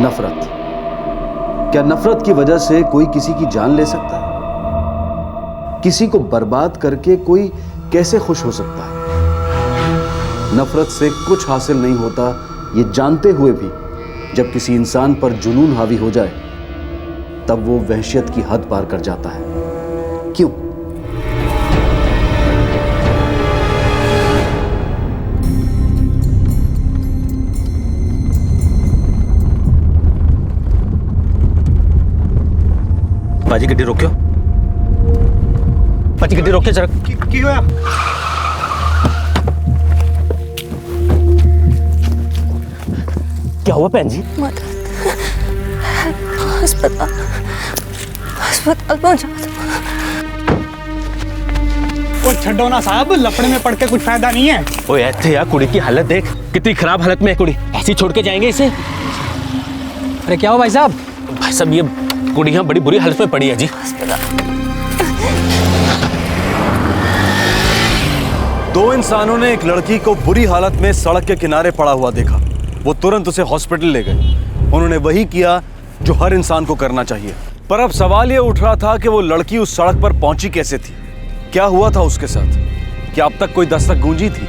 नफरत। क्या नफरत की वजह से कोई किसी की जान ले सकता है? किसी को बर्बाद करके कोई कैसे खुश हो सकता है? नफरत से कुछ हासिल नहीं होता, ये जानते हुए भी जब किसी इंसान पर जुनून हावी हो जाए तब वो वहशियत की हद पार कर जाता है। क्यों? बाजी गड्डी रोक्यो, बाजी गड्डी रोक्यो जरा। की होया? क्या हुआ भैन जी? अस्पताल पहुंचा। ओ छड्डो ना साहब, लपड़े में पड़ के कुछ फायदा नहीं है। ओए ऐसे यार, कुड़ी की हालत देख, कितनी खराब हालत में है कुड़ी। ऐसे छोड़ के जाएंगे इसे? अरे क्या हो भाई साहब? भाई साहब ये कुड़ी यहाँ बड़ी बुरी हालत में पड़ी है जी। दो इंसानों ने एक लड़की को बुरी हालत में सड़क के किनारे पड़ा हुआ देखा। वो तुरंत उसे हॉस्पिटल ले गए। उन्होंने वही किया जो हर इंसान को करना चाहिए। पर अब सवाल ये उठ रहा था कि वो लड़की उस सड़क पर पहुंची कैसे थी? क्या हुआ था उसके साथ? क्या अब तक कोई दस्तक गूंजी थी?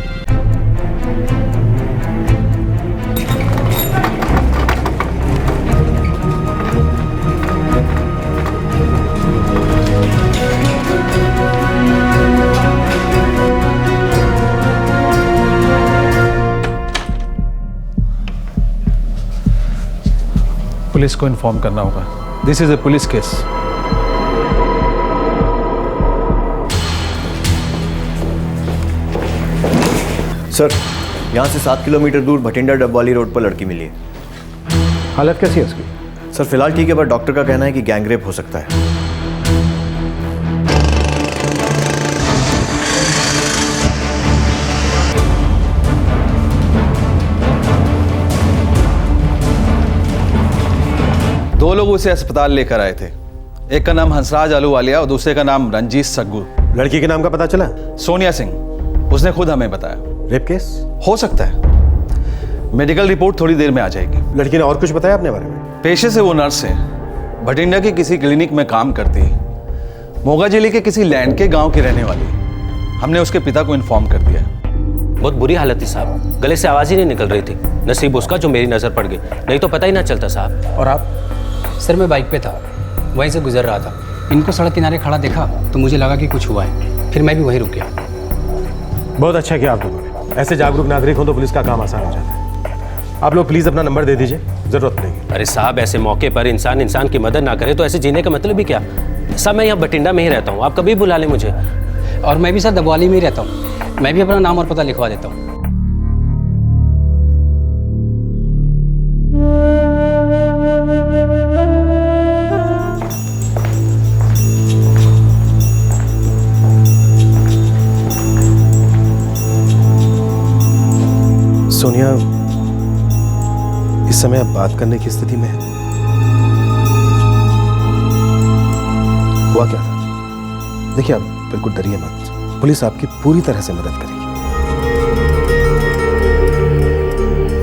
पुलिस को इन्फॉर्म करना होगा। This is a police case. Sir, यहाँ से 7 किलोमीटर दूर भटिंडा डबवाली रोड पर लड़की मिली है। हालत कैसी है उसकी? सर फिलहाल ठीक है, पर डॉक्टर का कहना है कि गैंगरेप हो सकता है। दो लोग उसे अस्पताल लेकर आए थे। एक का नाम हंसराज आलूवालिया और दूसरे का नाम रंजीत सग्गू। लड़की के नाम का पता चला? सोनिया सिंह, उसने खुद हमें बताया। रेप केस हो सकता है। मेडिकल रिपोर्ट थोड़ी देर में आ जाएगी। लड़की ने और कुछ बताया अपने बारे में? पेशे से वो नर्स है। भटिंडा की किसी क्लिनिक में काम करती है। मोगा जिले के किसी लैंड के गांव की रहने वाली। हमने उसके पिता को इन्फॉर्म कर दिया। बहुत बुरी हालत थी साहब, गले से आवाज ही नहीं निकल रही थी। नसीब उसका जो मेरी नजर पड़ गई, नहीं तो पता ही ना चलता साहब। और आप? सर मैं बाइक पे था, वहीं से गुजर रहा था। इनको सड़क किनारे खड़ा देखा तो मुझे लगा कि कुछ हुआ है, फिर मैं भी वहीं रुक गया। बहुत अच्छा किया आप लोगों ने। ऐसे जागरूक नागरिक हो तो पुलिस का काम आसान हो जाता है। आप लोग प्लीज अपना नंबर दे दीजिए, जरूरत पड़ेगी। अरे साहब, ऐसे मौके पर इंसान की मदद ना करे तो ऐसे जीने का मतलब ही क्या? साहब मैं यहाँ भटिंडा में ही रहता हूँ, आप कभी बुला लें मुझे। और मैं भी सर दबवाली में ही रहता हूँ। मैं भी अपना नाम और पता लिखवा देता हूँ। सोनिया इस समय आप बात करने की स्थिति में है? हुआ क्या था? देखिए आप बिल्कुल डरिए मत, पुलिस आपकी पूरी तरह से मदद करेगी।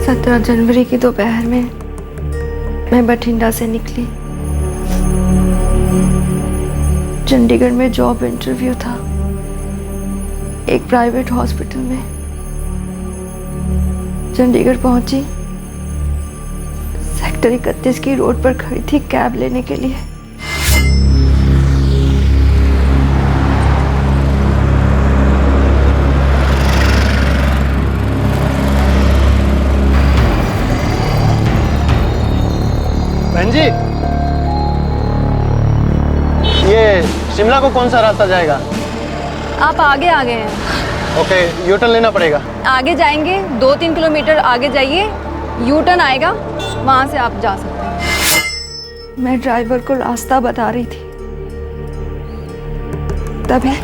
17 जनवरी की दोपहर में मैं बठिंडा से निकली। चंडीगढ़ में जॉब इंटरव्यू था, एक प्राइवेट हॉस्पिटल में। चंडीगढ़ पहुंची, सेक्टर 31 की रोड पर खड़ी थी कैब लेने के लिए। बहन जी, ये शिमला को कौन सा रास्ता जाएगा? आप आगे आ गए हैं। ओके, यू टर्न लेना पड़ेगा। आगे जाएंगे, 2-3 किलोमीटर आगे जाइए, यू टर्न आएगा, वहां से आप जा सकते हैं। मैं ड्राइवर को रास्ता बता रही थी, तभी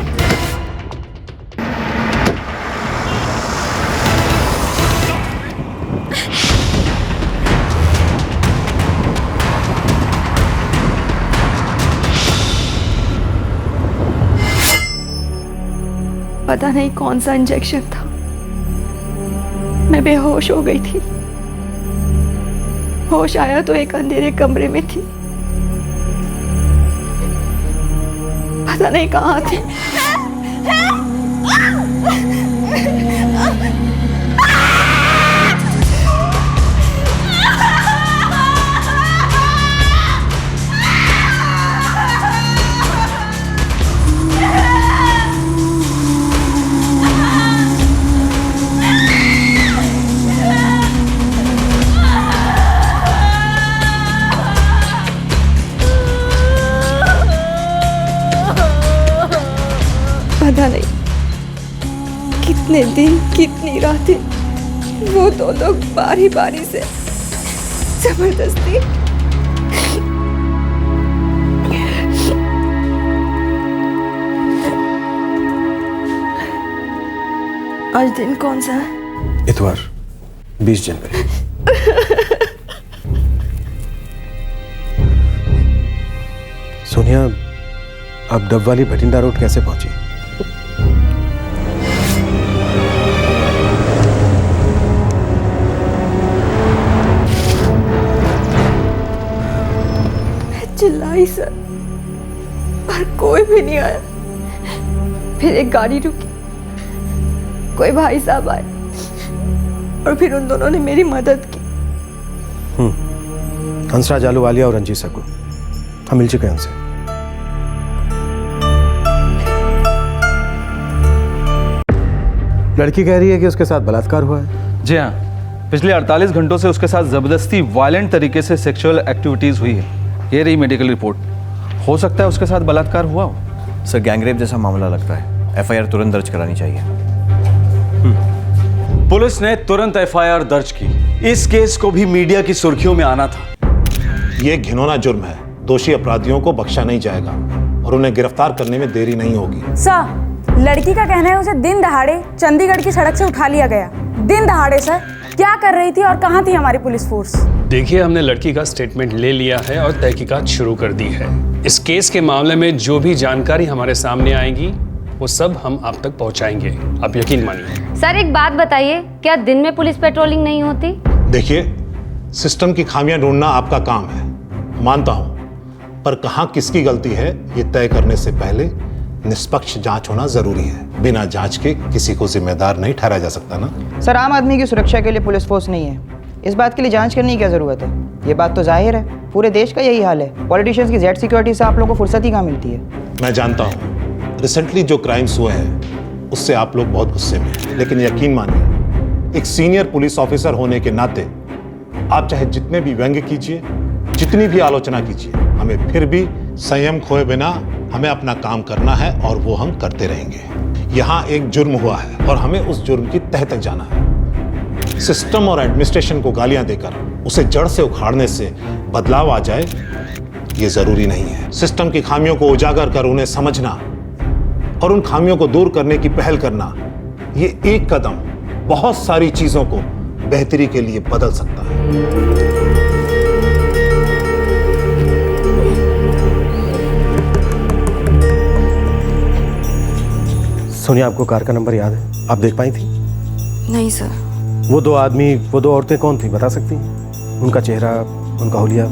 पता नहीं कौन सा इंजेक्शन था, मैं बेहोश हो गई थी। होश आया तो एक अंधेरे कमरे में थी, पता नहीं कहाँ थी। पता नहीं कितने दिन कितनी रातें वो दो लोग बारी बारी से जबरदस्ती आज दिन कौन सा है? इतवार 20 जनवरी। सोनिया, आप डब वाली भटिंडा रोड कैसे पहुंची? चिल्लाई सर, पर कोई भी नहीं आया। फिर एक गाड़ी रुकी, कोई भाई साहब आए और फिर उन दोनों ने मेरी मदद की। हंसराज आलूवालिया और रंजीत सक्कू, हम मिल चुके हैं उनसे। लड़की कह रही है कि उसके साथ बलात्कार हुआ है। जी हाँ, पिछले 48 घंटों से उसके साथ ज़बरदस्ती वायलेंट तरीके से सेक्सुअल एक्टिविटीज़ हुई है। ये रही मेडिकल रिपोर्ट। हो सकता है उसके साथ बलात्कार हुआ हो। सर, गैंगरेप जैसा मामला लगता है, एफआईआर तुरंत दर्ज करानी चाहिए। पुलिस ने तुरंत एफआईआर दर्ज की। इस केस को भी मीडिया की सुर्खियों में आना था। ये घिनौना जुर्म है, दोषी अपराधियों को बख्शा नहीं जाएगा और उन्हें गिरफ्तार करने में देरी नहीं होगी। सर, लड़की का कहना है उसे दिन दहाड़े चंडीगढ़ की सड़क से उठा लिया गया। दिन दहाड़े सर, क्या कर रही थी और कहाँ थी हमारी पुलिस फोर्स? देखिए, हमने लड़की का स्टेटमेंट ले लिया है और तहकीकात शुरू कर दी है। इस केस के मामले में जो भी जानकारी हमारे सामने आएगी वो सब हम आप तक पहुंचाएंगे, आप यकीन मानिए। सर एक बात बताइए, क्या दिन में पुलिस पेट्रोलिंग नहीं होती? देखिए, सिस्टम की खामियां ढूंढना आपका काम है, मानता हूं, पर कहां किसकी गलती है ये तय करने से पहले निष्पक्ष जांच होना जरूरी है। बिना जांच के किसी को जिम्मेदार नहीं ठहराया जा सकता ना। सर, आम आदमी की सुरक्षा के लिए पुलिस फोर्स नहीं है, इस बात के लिए जांच करने की क्या जरूरत है? ये बात तो जाहिर है, पूरे देश का यही हाल है। पॉलिटिशियंस की जेड सिक्योरिटी से आप लोगों को फुर्सत ही कहाँ मिलती है? मैं जानता हूँ रिसेंटली जो क्राइम्स हुए हैं उससे आप लोग बहुत गुस्से में हैं, लेकिन यकीन मानिए, एक सीनियर पुलिस ऑफिसर होने के नाते आप चाहे जितने भी व्यंग्य कीजिए, जितनी भी आलोचना कीजिए, हमें फिर भी संयम खोए बिना हमें अपना काम करना है और वो हम करते रहेंगे। यहाँ एक जुर्म हुआ है और हमें उस जुर्म की तह तक जाना है। सिस्टम और एडमिनिस्ट्रेशन को गालियां देकर उसे जड़ से उखाड़ने से बदलाव आ जाए, ये जरूरी नहीं है। सिस्टम की खामियों को उजागर कर उन्हें समझना और उन खामियों को दूर करने की पहल करना, ये एक कदम बहुत सारी चीजों को बेहतरी के लिए बदल सकता है। सोनिया, आपको कार का नंबर याद है? आप देख पाई थी? नहीं सर। वो दो आदमी, वो दो औरतें कौन थी, बता सकती हैं? उनका चेहरा, उनका हुलिया,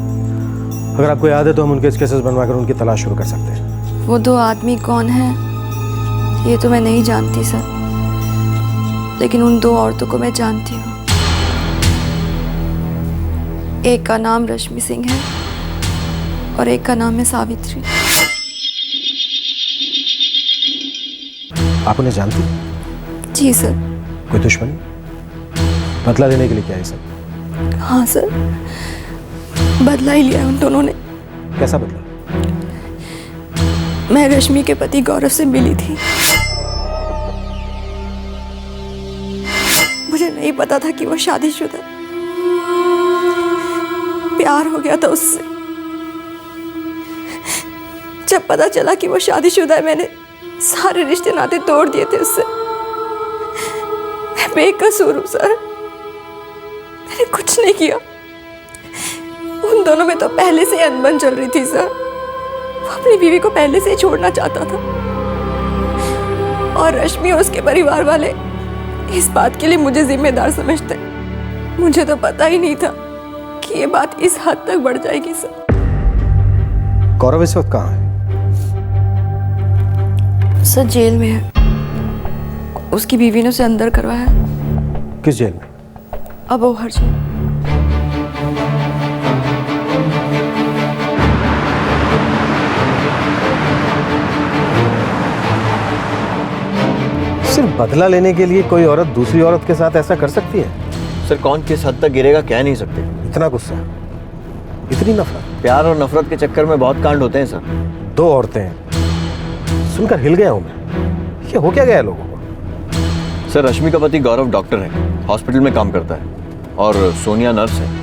अगर आपको याद है तो हम उनके स्केचेस बनवाकर उनकी तलाश शुरू कर सकते हैं। वो दो आदमी कौन हैं ये तो मैं नहीं जानती सर, लेकिन उन दो औरतों को मैं जानती हूँ। एक का नाम रश्मि सिंह है और एक का नाम है सावित्री। आप उन्हें जानती? जी सर। कोई दुश्मनी? बदला लेने के लिए क्या है सब? हाँ सर, बदला ही लिया उन दोनों ने। कैसा बदला? मैं रश्मि के पति गौरव से मिली थी। मुझे नहीं पता था कि वो शादीशुदा, प्यार हो गया था उससे। जब पता चला कि वो शादीशुदा है, मैंने सारे रिश्ते नाते तोड़ दिए थे उससे। मैं बेकसूर हूँ सर, मैंने कुछ नहीं किया। उन दोनों में तो पहले से अनबन चल रही थी सर। वो अपनी बीवी को पहले से ही छोड़ना चाहता था और रश्मि और उसके परिवार वाले इस बात के लिए मुझे जिम्मेदार समझते। मुझे तो पता ही नहीं था कि कि ये बात इस हद तक बढ़ जाएगी सर। गौरव इस वक्त कहाँ है? सर जेल में है। उसकी बीवी ने उसे अंदर करवाया। किस जेल में? अबोहर जेल। सिर्फ बदला लेने के लिए कोई औरत दूसरी औरत के साथ ऐसा कर सकती है? सर कौन किस हद तक गिरेगा कह नहीं सकते। इतना गुस्सा, इतनी नफरत? प्यार और नफरत के चक्कर में बहुत कांड होते हैं सर। 2 औरतें हैं, सुनकर हिल गया हूं मैं। ये हो क्या गया लोगों को? सर रश्मि का पति गौरव डॉक्टर है, हॉस्पिटल में काम करता है, और सोनिया नर्स है।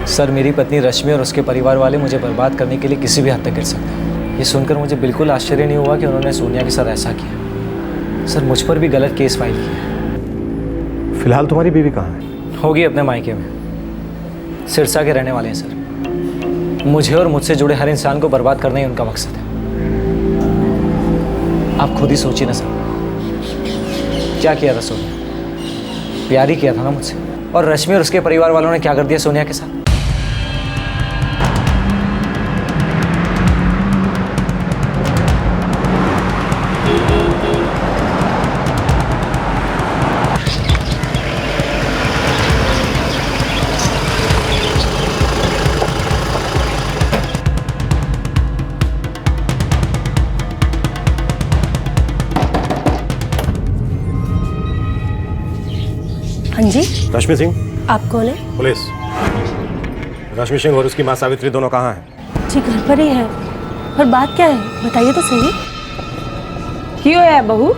सर मेरी पत्नी रश्मि और उसके परिवार वाले मुझे बर्बाद करने के लिए किसी भी हद तक गिर सकते हैं। ये सुनकर मुझे बिल्कुल आश्चर्य नहीं हुआ कि उन्होंने सोनिया के साथ ऐसा किया। सर मुझ पर भी गलत केस फाइल किया। फिलहाल तुम्हारी बीवी कहाँ है? होगी अपने मायके में। सिरसा के रहने वाले हैं सर। मुझे और मुझसे जुड़े हर इंसान को बर्बाद करना ही उनका मकसद है। आप खुद ही सोचिए ना सर, क्या किया था सोनिया? प्यार ही किया था ना मुझसे। और रश्मि और उसके परिवार वालों ने क्या कर दिया सोनिया के साथ? हाँ जी, रश्मि सिंह। आप कौन है? पुलिस। रश्मि सिंह और उसकी माँ सावित्री दोनों कहाँ हैं? जी घर पर ही है। पर बात क्या है बताइए तो सही। क्यों है बहू?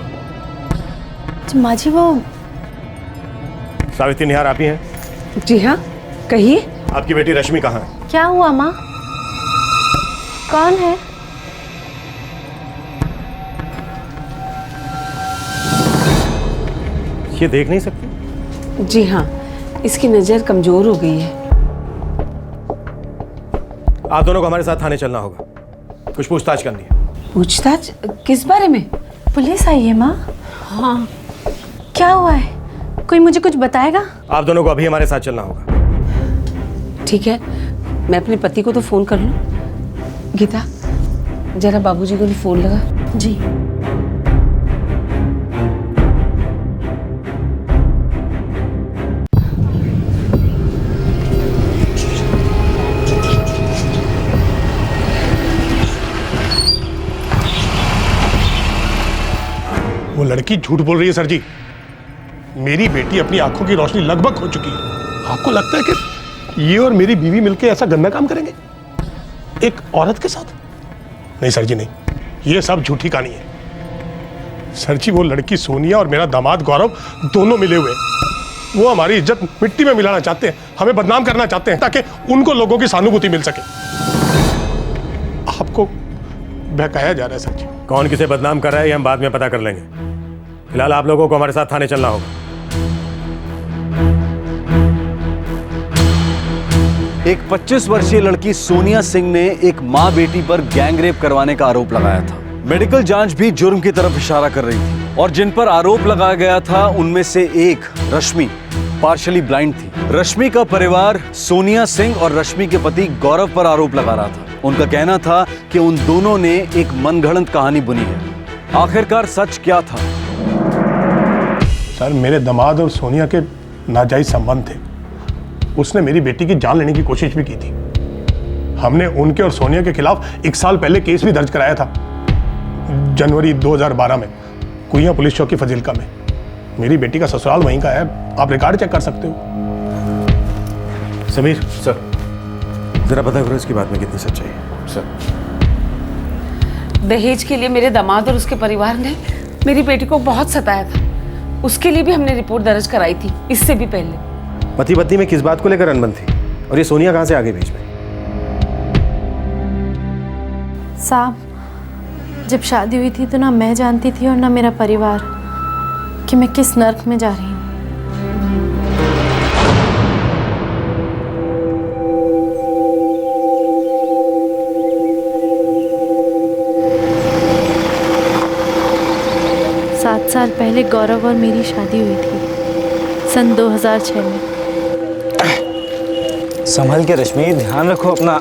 माँ जी वो सावित्री निहार आप ही हैं? जी हाँ, कहिए। आपकी बेटी रश्मि कहाँ है? क्या हुआ माँ? कौन है? ये देख नहीं सकती? जी हाँ, इसकी नजर कमजोर हो गई है। आप दोनों को हमारे साथ थाने चलना होगा, कुछ पूछताछ करनी है। पूछताछ किस बारे में? पुलिस आई है माँ। हाँ, क्या हुआ है? कोई मुझे कुछ बताएगा? आप दोनों को अभी हमारे साथ चलना होगा। ठीक है, मैं अपने पति को तो फोन कर लूं। गीता, जरा बाबूजी को भी फोन लगा। जी। वो लड़की झूठ बोल रही है सर जी। मेरी बेटी अपनी आंखों की रोशनी लगभग खो चुकी है। आपको लगता है कि ये और मेरी बीवी मिलकर ऐसा गंदा काम करेंगे एक औरत के साथ? नहीं सर जी, नहीं, ये सब झूठी कहानी है। सर जी वो लड़की सोनिया और मेरा दामाद गौरव दोनों मिले हुए हैं। वो हमारी इज्जत मिट्टी में मिलाना चाहते हैं, हमें बदनाम करना चाहते हैं ताकि उनको लोगों की सहानुभूति मिल सके। आपको बहकाया जा रहा है सर जी। कौन किसे बदनाम कर रहा है ये हम बाद में पता कर लेंगे। फिलहाल आप लोगों को हमारे साथ थाने चलना होगा। एक 25 वर्षीय लड़की सोनिया सिंह ने एक मां बेटी पर गैंगरेप करवाने का आरोप लगाया था। मेडिकल जांच भी जुर्म की तरफ इशारा कर रही थी और जिन पर आरोप लगाया गया था उनमें से एक रश्मि पार्शियली ब्लाइंड थी। रश्मि का परिवार सोनिया सिंह और रश्मि के पति गौरव पर आरोप लगा रहा था। उनका कहना था कि उन दोनों ने एक मनगढ़ंत कहानी बुनी है। आखिरकार सच क्या था? सर मेरे दामाद और सोनिया के नाजायज संबंध थे। उसने मेरी बेटी की जान लेने की कोशिश भी की थी। हमने उनके और सोनिया के खिलाफ 1 साल पहले केस भी दर्ज कराया था, जनवरी 2012 में, कुइयां पुलिस चौकी फजीलका में। मेरी बेटी का ससुराल वहीं का है, आप रिकॉर्ड चेक कर सकते हो। समीर सर, जरा पता करो इसकी बात में कितनी सच्चाई है। सर दहेज के लिए मेरे दामाद और उसके परिवार ने मेरी बेटी को बहुत सताया था। उसके लिए भी हमने रिपोर्ट दर्ज कराई थी इससे भी पहले। पति पत्नी में किस बात को लेकर अनबन थी और ये सोनिया कहां से आगे बीच में? साहब, जब शादी हुई थी तो ना मैं जानती थी और ना मेरा परिवार कि मैं किस नर्क में जा रही हूँ। पहले गौरव और मेरी शादी हुई थी सन 2006 में। संभल के रश्मि, ध्यान रखो अपना,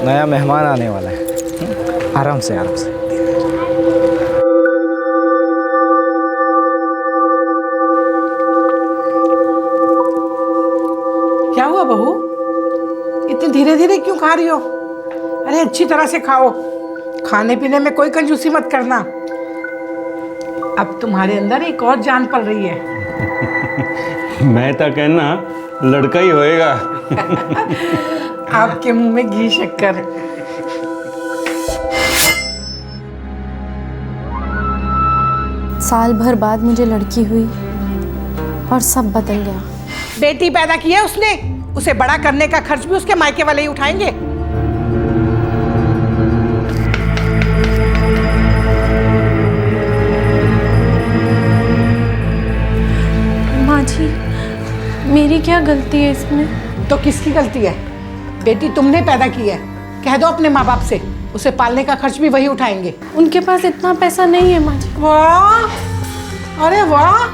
नया मेहमान आने वाला है। आराम से आराम से। क्या हुआ बहू, इतनी धीरे धीरे क्यों खा रही हो? अरे अच्छी तरह से खाओ, खाने पीने में कोई कंजूसी मत करना। अब तुम्हारे अंदर एक और जान पल रही है। मैं तो कहना लड़का ही होएगा। आपके मुंह में घी शक्कर। साल भर बाद मुझे लड़की हुई और सब बदल गया। बेटी पैदा की है उसने, उसे बड़ा करने का खर्च भी उसके मायके वाले ही उठाएंगे। माँ जी, मेरी क्या गलती है इसमें? तो किसकी गलती है? बेटी तुमने पैदा की है, कह दो अपने माँ बाप से, उसे पालने का खर्च भी वही उठाएंगे। उनके पास इतना पैसा नहीं है माँ जी। वाह, अरे वाह,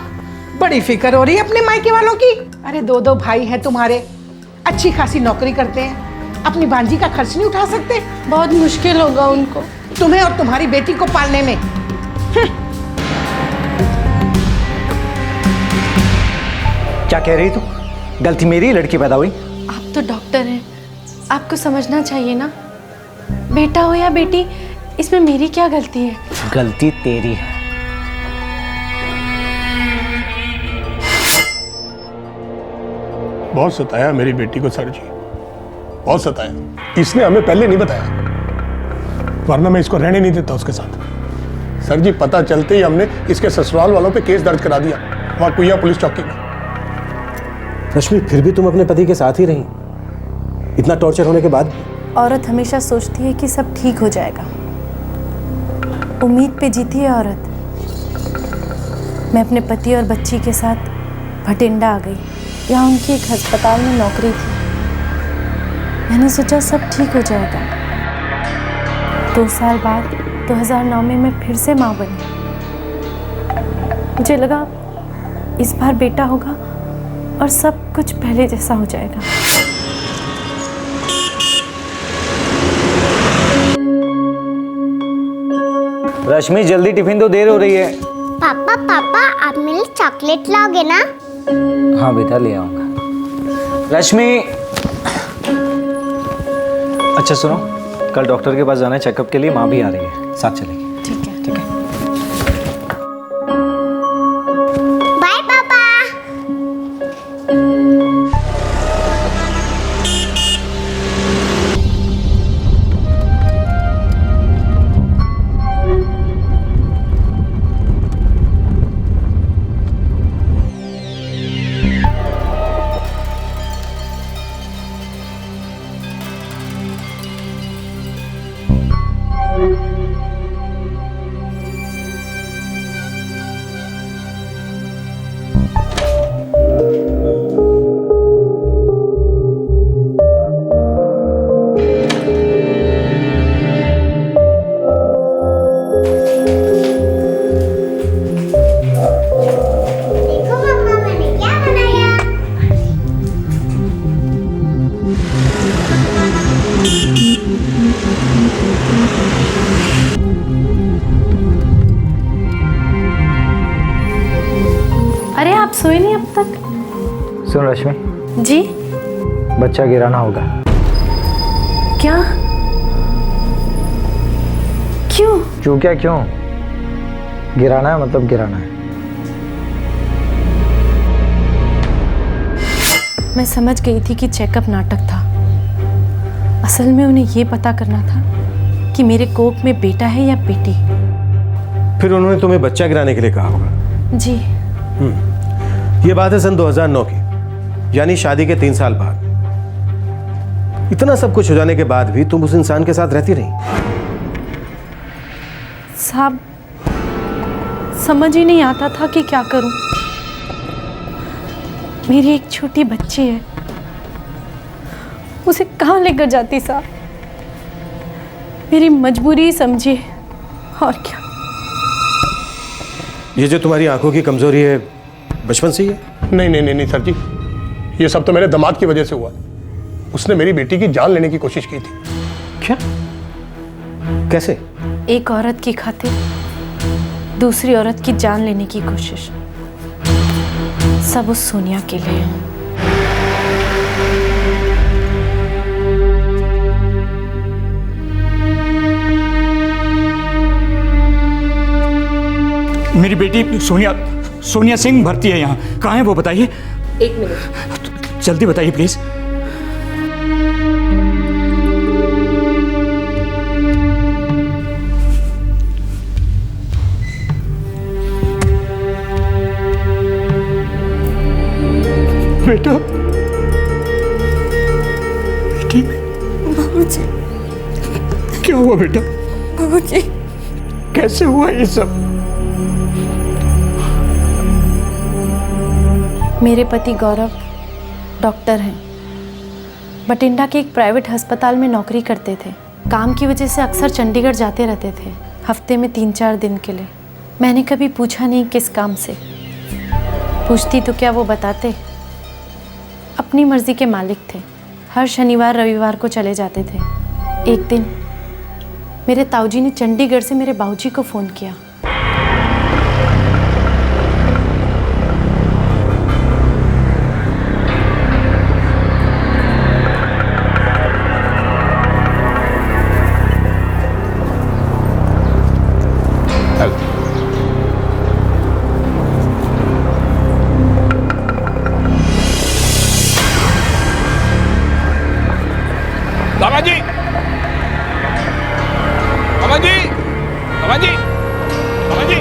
बड़ी फिक्र हो रही है अपने मायके वालों की। अरे दो भाई हैं तुम्हारे, अच्छी खासी नौकरी करते हैं, अपनी भांजी का खर्च नहीं उठा सकते? बहुत मुश्किल होगा उनको, तुम्हें और तुम्हारी बेटी को पालने में। क्या कह रही तू? गलती मेरी, लड़की पैदा हुई। आप तो डॉक्टर हैं, आपको समझना चाहिए ना। बेटा हो या बेटी, इसमें मेरी क्या गलती है? गलती तेरी है। बहुत सताया मेरी बेटी को सर जी, बहुत सताया। इसने हमें पहले नहीं बताया, वरना मैं इसको रहने नहीं देता उसके साथ। सर जी, पता चलते ही हमने इसके ससुराल वालों पे केस दर्ज करा दिया, वहां कुइया पुलिस चौकी में। रश्मि, फिर भी तुम अपने पति के साथ ही रही, इतना टॉर्चर होने के बाद? औरत हमेशा सोचती है कि सब ठीक हो जाएगा, उम्मीद पे जीती है औरत। मैं अपने पति और बच्ची के साथ भटिंडा आ गई। यहाँ उनकी एक अस्पताल में नौकरी थी। मैंने सोचा सब ठीक हो जाएगा। 2 साल बाद 2009 में मैं फिर से माँ बनी। मुझे लगा इस बार बेटा होगा और सब कुछ पहले जैसा हो जाएगा। रश्मि, जल्दी टिफिन दो, देर हो रही है। पापा पापा, आप मेरे लिए चॉकलेट लाओगे ना? हाँ बेटा, ले आऊंगा। रश्मि, अच्छा सुनो, कल डॉक्टर के पास जाना है चेकअप के लिए, माँ भी आ रही है, साथ चलेगी। ठीक है। ठीक है। बाय पापा। अरे आप सोए नहीं अब तक? सुन रश्मि जी, बच्चा गिराना होगा। क्या? क्यों? क्यों क्या क्यों? गिराना है मतलब गिराना है। मैं समझ गई थी कि चेकअप नाटक था। असल में उन्हें ये पता करना था कि मेरे कोख में बेटा है या बेटी। फिर उन्होंने तुम्हें बच्चा गिराने के लिए कहा होगा। जी। ये बात है सन 2009 की, यानी शादी के 3 साल बाद। इतना सब कुछ हो जाने के बाद भी तुम उस इंसान के साथ रहती रही। साहब, समझ ही नहीं आता था कि क्या करूं। मेरी एक छोटी बच्ची है, उसे कहाँ लेकर जाती साहब? मेरी मजबूरी समझिए, और क्या। ये जो तुम्हारी आंखों की कमजोरी है बचपन से ही है? नहीं नहीं नहीं नहीं सर जी, ये सब तो मेरे दामाद की वजह से हुआ। उसने मेरी बेटी की जान लेने की कोशिश की थी। क्या? कैसे? एक औरत की खातिर दूसरी औरत की जान लेने की कोशिश, सब उस सोनिया के लिए। मेरी बेटी सोनिया सिंह भर्ती है यहाँ। कहाँ है वो बताइए? 1 मिनट। जल्दी बताइए प्लीज। बेटा, बेटी, बाबूजी, क्या हुआ बेटा? बाबूजी, कैसे हुआ ये सब? मेरे पति गौरव डॉक्टर हैं, बठिंडा के एक प्राइवेट अस्पताल में नौकरी करते थे। काम की वजह से अक्सर चंडीगढ़ जाते रहते थे, हफ्ते में 3-4 दिन के लिए। मैंने कभी पूछा नहीं किस काम से, पूछती तो क्या वो बताते। अपनी मर्जी के मालिक थे, हर शनिवार रविवार को चले जाते थे। एक दिन मेरे ताऊजी ने चंडीगढ़ से मेरे बाबूजी को फ़ोन किया। बाबाजी, बाबाजी, बाबाजी, बाबाजी।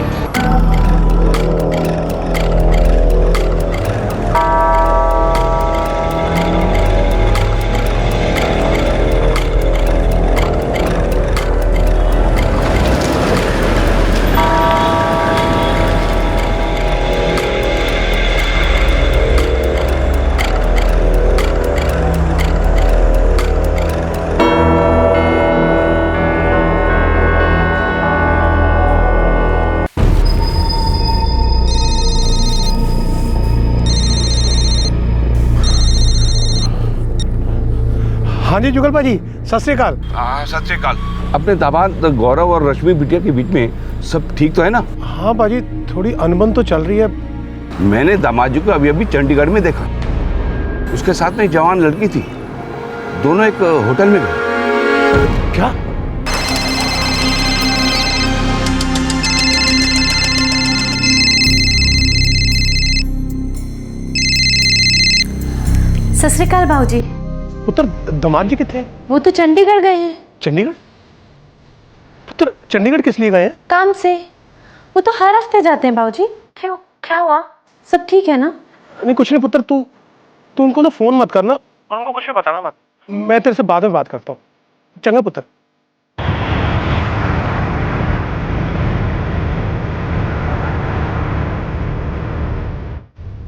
हाँ जी जुगल भाजी, सत श्री अकाल। हाँ सत श्री अकाल। अपने दामाद गौरव और रश्मि बिटिया के बीच में सब ठीक तो है ना? हाँ बाजी, थोड़ी अनबन तो चल रही है। मैंने दामाद जी को अभी अभी चंडीगढ़ में देखा, उसके साथ में एक जवान लड़की थी, दोनों एक होटल में गए। क्या? सत श्री अकाल बाबूजी। पुत्र दामाद जी कितने? वो तो चंडीगढ़ गए हैं। चंडीगढ़? पुत्र चंडीगढ़ किस लिए गए हैं? काम से। वो तो हर हफ्ते जाते हैं बाबूजी। क्यों, क्या हुआ? सब ठीक है ना? नहीं कुछ नहीं पुत्र, तू उनको ना फोन मत करना, उनको कुछ भी बताना मत। मैं तेरे से बाद में बात करता हूँ। चंगा पुत्र।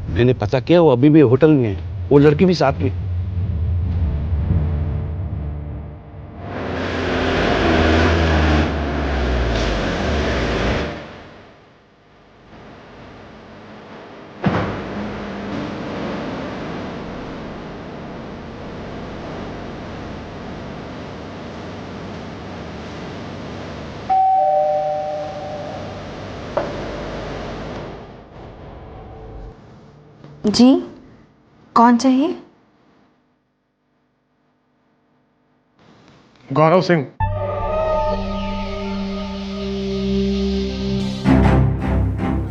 मैंने पता किया, वो अभी भी होटल में है, वो लड़की भी साथ में। जी, कौन चाहिए? गौरव सिंह।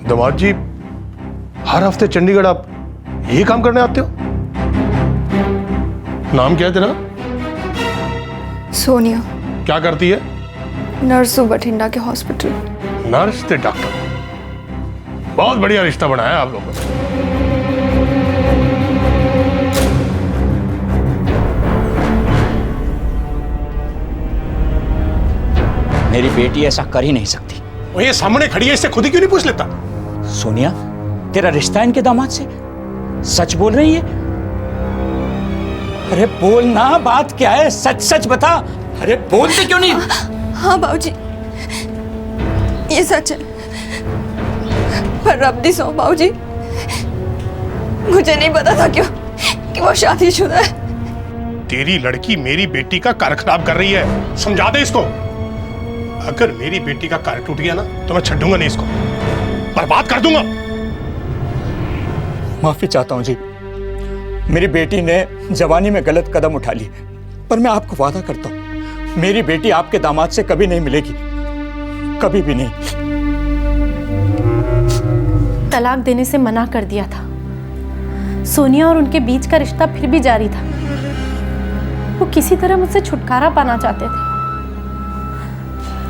दामाद जी, हर हफ्ते चंडीगढ़ आप यही काम करने आते हो? नाम क्या है तेरा? सोनिया। क्या करती है? नर्स हूँ बठिंडा के हॉस्पिटल। नर्स ते डॉक्टर, बहुत बढ़िया रिश्ता बनाया आप लोगों ने। मेरी बेटी ऐसा कर ही नहीं सकती। वो ये सामने खड़ी है, इससे खुद ही क्यों नहीं पूछ लेता? सोनिया, तेरा रिश्ता इनके दामाद से? सच बोल रही है? अरे बोल ना, बात क्या है? सच सच बता। अरे बोलते क्यों नहीं? हाँ बाबूजी, ये सच है। पर रब्दी सो बाबूजी, मुझे नहीं पता था क्यों कि वो शादीशुदा है। तेरी लड़की मेरी बेटी का कार खराब कर रही है, समझा दे इसको। अगर मेरी बेटी का कार टूट गया ना तो मैं छड्डूंगा नहीं इसको, बर्बाद कर दूंगा। माफी चाहता हूं जी, मेरी बेटी ने जवानी में गलत कदम उठा लिए, पर मैं आपको वादा करता हूं मेरी बेटी आपके दामाद से कभी नहीं मिलेगी, कभी भी नहीं। तलाक देने से मना कर दिया था। सोनिया और उनके बीच का रिश्ता फिर भी जारी था। वो किसी तरह मुझसे छुटकारा पाना चाहते थे,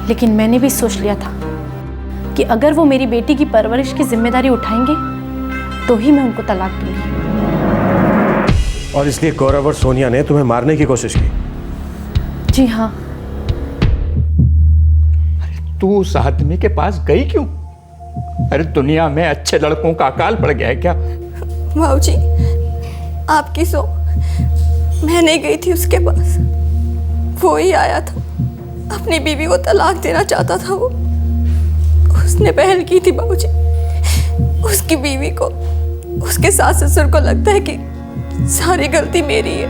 लेकिन मैंने भी सोच लिया था कि अगर वो मेरी बेटी की परवरिश की जिम्मेदारी उठाएंगे तो ही मैं उनको तलाक दूंगी। और इसलिए गौरव और सोनिया ने तुम्हें मारने की कोशिश की? जी हाँ। तू उस आदमी के पास गई क्यों? अरे दुनिया में अच्छे लड़कों का अकाल पड़ गया है क्या? बाबूजी, आपकी सो मैं नहीं गई थी उसके पास, वो ही आया था। अपनी बीवी को तलाक देना चाहता था वो। उसने पहल की थी बाबूजी। उसकी बीवी को, उसके सास ससुर को लगता है कि सारी गलती मेरी है,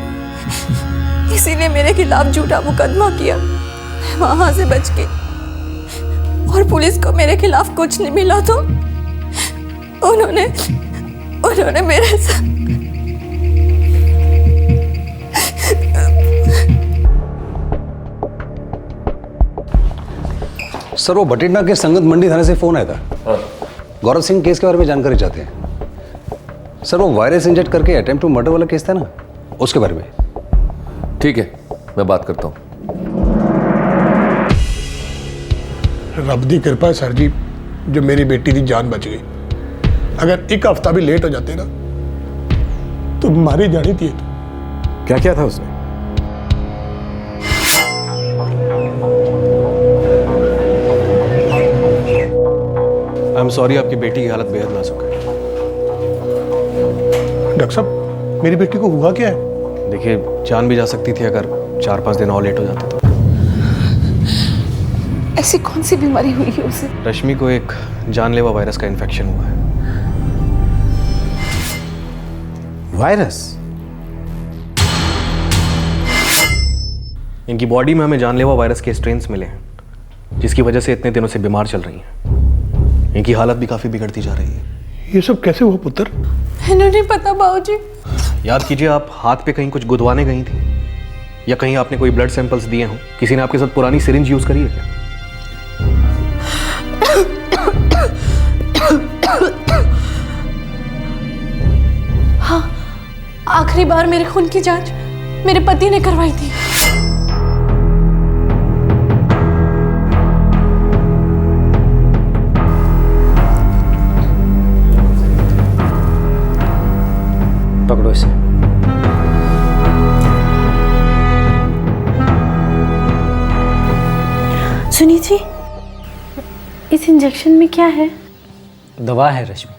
इसीलिए मेरे खिलाफ झूठा मुकदमा किया। मैं वहां से बच गई और पुलिस को मेरे खिलाफ कुछ नहीं मिला तो उन्होंने मेरे साथ सर, वो भटिंडा के संगत मंडी थाने से फोन आया था। गौरव सिंह केस के बारे में जानकारी चाहते हैं। सर, वो वायरस इंजेक्ट करके अटेम्प्ट टू मर्डर वाला केस था ना, उसके बारे में। ठीक है, मैं बात करता हूँ। रब दी कृपा है सर जी, जो मेरी बेटी की जान बच गई। अगर एक हफ्ता भी लेट हो जाते ना तो मारी जानी थी। क्या क्या था उसने? आई एम सॉरी, आपकी बेटी की हालत बेहद नाजुक है। डॉक्टर साहब, मेरी बेटी को हुआ क्या है? देखिए, जान भी जा सकती थी अगर 4-5 दिन और लेट हो जाते तो। ऐसी कौन सी बीमारी हुई है उसे? रश्मि को एक जानलेवा वायरस का इन्फेक्शन हुआ है। वायरस? इनकी बॉडी में हमें जानलेवा वायरस के स्ट्रेन्स मिले हैं, जिसकी वजह से इतने दिनों से बीमार चल रही हैं। इनकी हालत भी काफी बिगड़ती जा रही है। ये सब कैसे हुआ पुत्र? मैंने नहीं पता बाबूजी। याद कीजिए, आप हाथ पे कहीं कुछ गुदवाने गई थी या कहीं आपने कोई ब्लड सैंपल्स दिए हों? किसी ने आपके साथ पुरानी सिरिंज यूज करी है क्या? हाँ, आखिरी बार मेरे खून की जांच मेरे पति ने करवाई थी। पकड़ो इसे। सुनिए जी, इस इंजेक्शन में क्या है? दवा है रश्मि,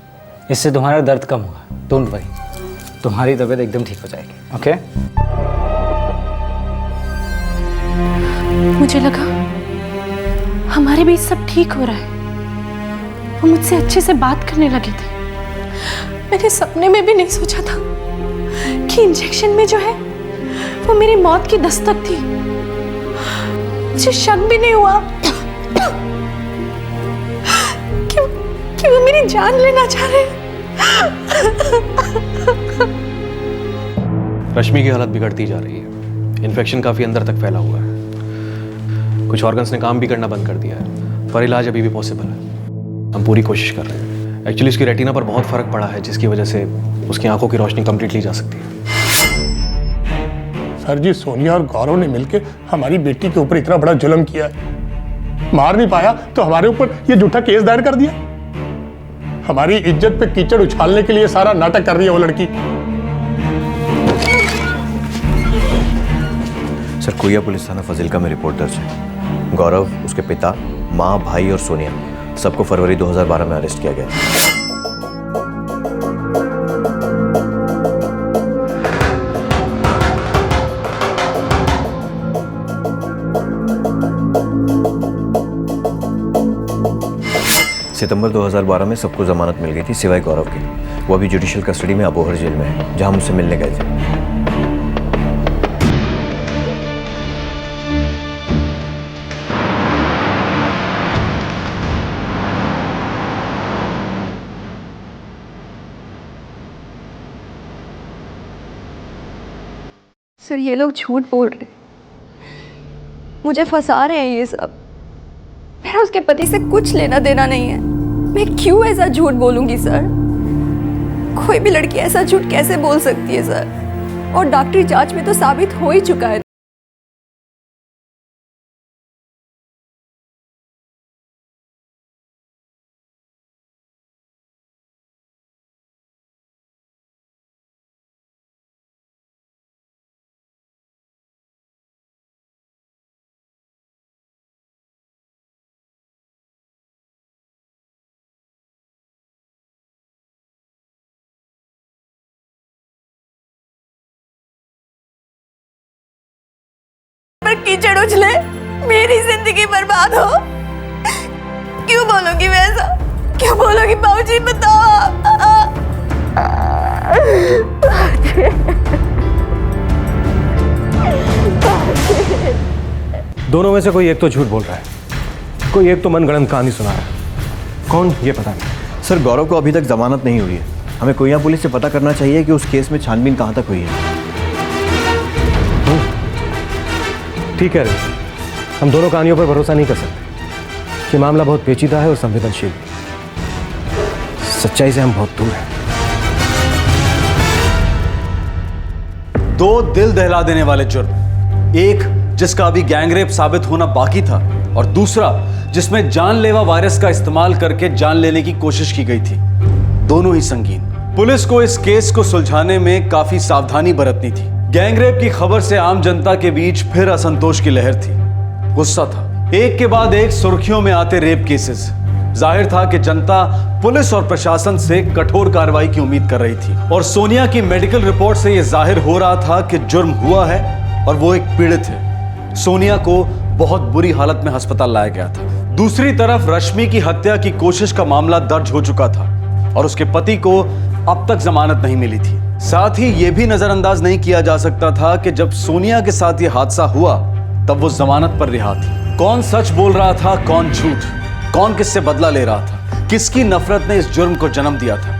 इससे तुम्हारा दर्द कम होगा। डोंट वरी, तुम्हारी तबीयत एकदम ठीक हो जाएगी। ओके? मुझे लगा हमारे बीच सब ठीक हो रहा है। वो मुझसे अच्छे से बात करने लगे थे। मैंने सपने में भी नहीं सोचा था कि इंजेक्शन में जो है वो मेरी मौत की दस्तक थी। मुझे शक भी नहीं हुआ कि वो मेरी जान लेना चाह रहे हैं। रश्मि की हालत बिगड़ती जा रही है। इन्फेक्शन काफी अंदर तक फैला हुआ है। कुछ ऑर्गन्स ने काम भी करना बंद कर दिया है, पर इलाज अभी भी पॉसिबल है। हम पूरी कोशिश कर रहे हैं। एक्चुअली उसकी रेटिना पर बहुत फर्क पड़ा है, जिसकी वजह से उसकी आंखों की रोशनी कंप्लीटली जा सकती है। सर जी, सोनिया और गौरव ने मिलकर हमारी बेटी के ऊपर इतना बड़ा जुल्म किया है। मार नहीं पाया तो हमारे ऊपर ये झूठा केस दायर कर दिया। हमारी इज्जत पे कीचड़ उछालने के लिए सारा नाटक कर रही है वो लड़की। सर, कुइया पुलिस थाना फजिल्का में रिपोर्ट दर्ज है। गौरव, उसके पिता, माँ, भाई और सोनिया सबको फरवरी 2012 में अरेस्ट किया गया। सितंबर 2012 में सबको जमानत मिल गई थी सिवाय गौरव के। वो अभी जुडिशियल कस्टडी में अबोहर जेल में है, जहां मुझसे मिलने गए थे। सर ये लोग झूठ बोल रहे, मुझे फंसा रहे हैं ये सब। मेरा उसके पति से कुछ लेना देना नहीं है। मैं क्यों ऐसा झूठ बोलूंगी सर? कोई भी लड़की ऐसा झूठ कैसे बोल सकती है सर? और डॉक्टरी जांच में तो साबित हो ही चुका है। कीचड़ उछले, मेरी जिंदगी बर्बाद हो। क्यों बोलोगी मैं ऐसा? क्यों बोलोगी बाबूजी? बताओ। दोनों में से कोई एक तो झूठ बोल रहा है, कोई एक तो मनगढ़ंत कहानी सुना रहा है। कौन, ये पता नहीं। सर, गौरव को अभी तक जमानत नहीं हुई है। हमें कोयना पुलिस से पता करना चाहिए कि उस केस में छानबीन कहाँ तक हुई है। ठीक है, हम दोनों कहानियों पर भरोसा नहीं कर सकते। ये मामला बहुत पेचीदा है और संवेदनशील। सच्चाई से हम बहुत दूर हैं। दो दिल दहला देने वाले जुर्म, एक जिसका अभी गैंगरेप साबित होना बाकी था और दूसरा जिसमें जानलेवा वायरस का इस्तेमाल करके जान लेने की कोशिश की गई थी। दोनों ही संगीन। पुलिस को इस केस को सुलझाने में काफी सावधानी बरतनी थी। गैंगरेप की खबर से आम जनता के बीच फिर असंतोष की लहर थी, गुस्सा था। एक के बाद एक सुर्खियों में आते रेप केसेस। जाहिर था कि जनता पुलिस और प्रशासन से कठोर कार्रवाई की उम्मीद कर रही थी और सोनिया की मेडिकल रिपोर्ट से यह जाहिर हो रहा था कि जुर्म हुआ है और वो एक पीड़ित है। सोनिया को बहुत बुरी हालत में अस्पताल लाया गया था। दूसरी तरफ रश्मि की हत्या की कोशिश का मामला दर्ज हो चुका था और उसके पति को अब तक जमानत नहीं मिली थी। साथ ही यह भी नजरअंदाज नहीं किया जा सकता था कि जब सोनिया के साथ यह हादसा हुआ तब वो जमानत पर रिहा थी। कौन सच बोल रहा था, कौन झूठ, कौन किससे बदला ले रहा था, किसकी नफरत ने इस जुर्म को जन्म दिया था?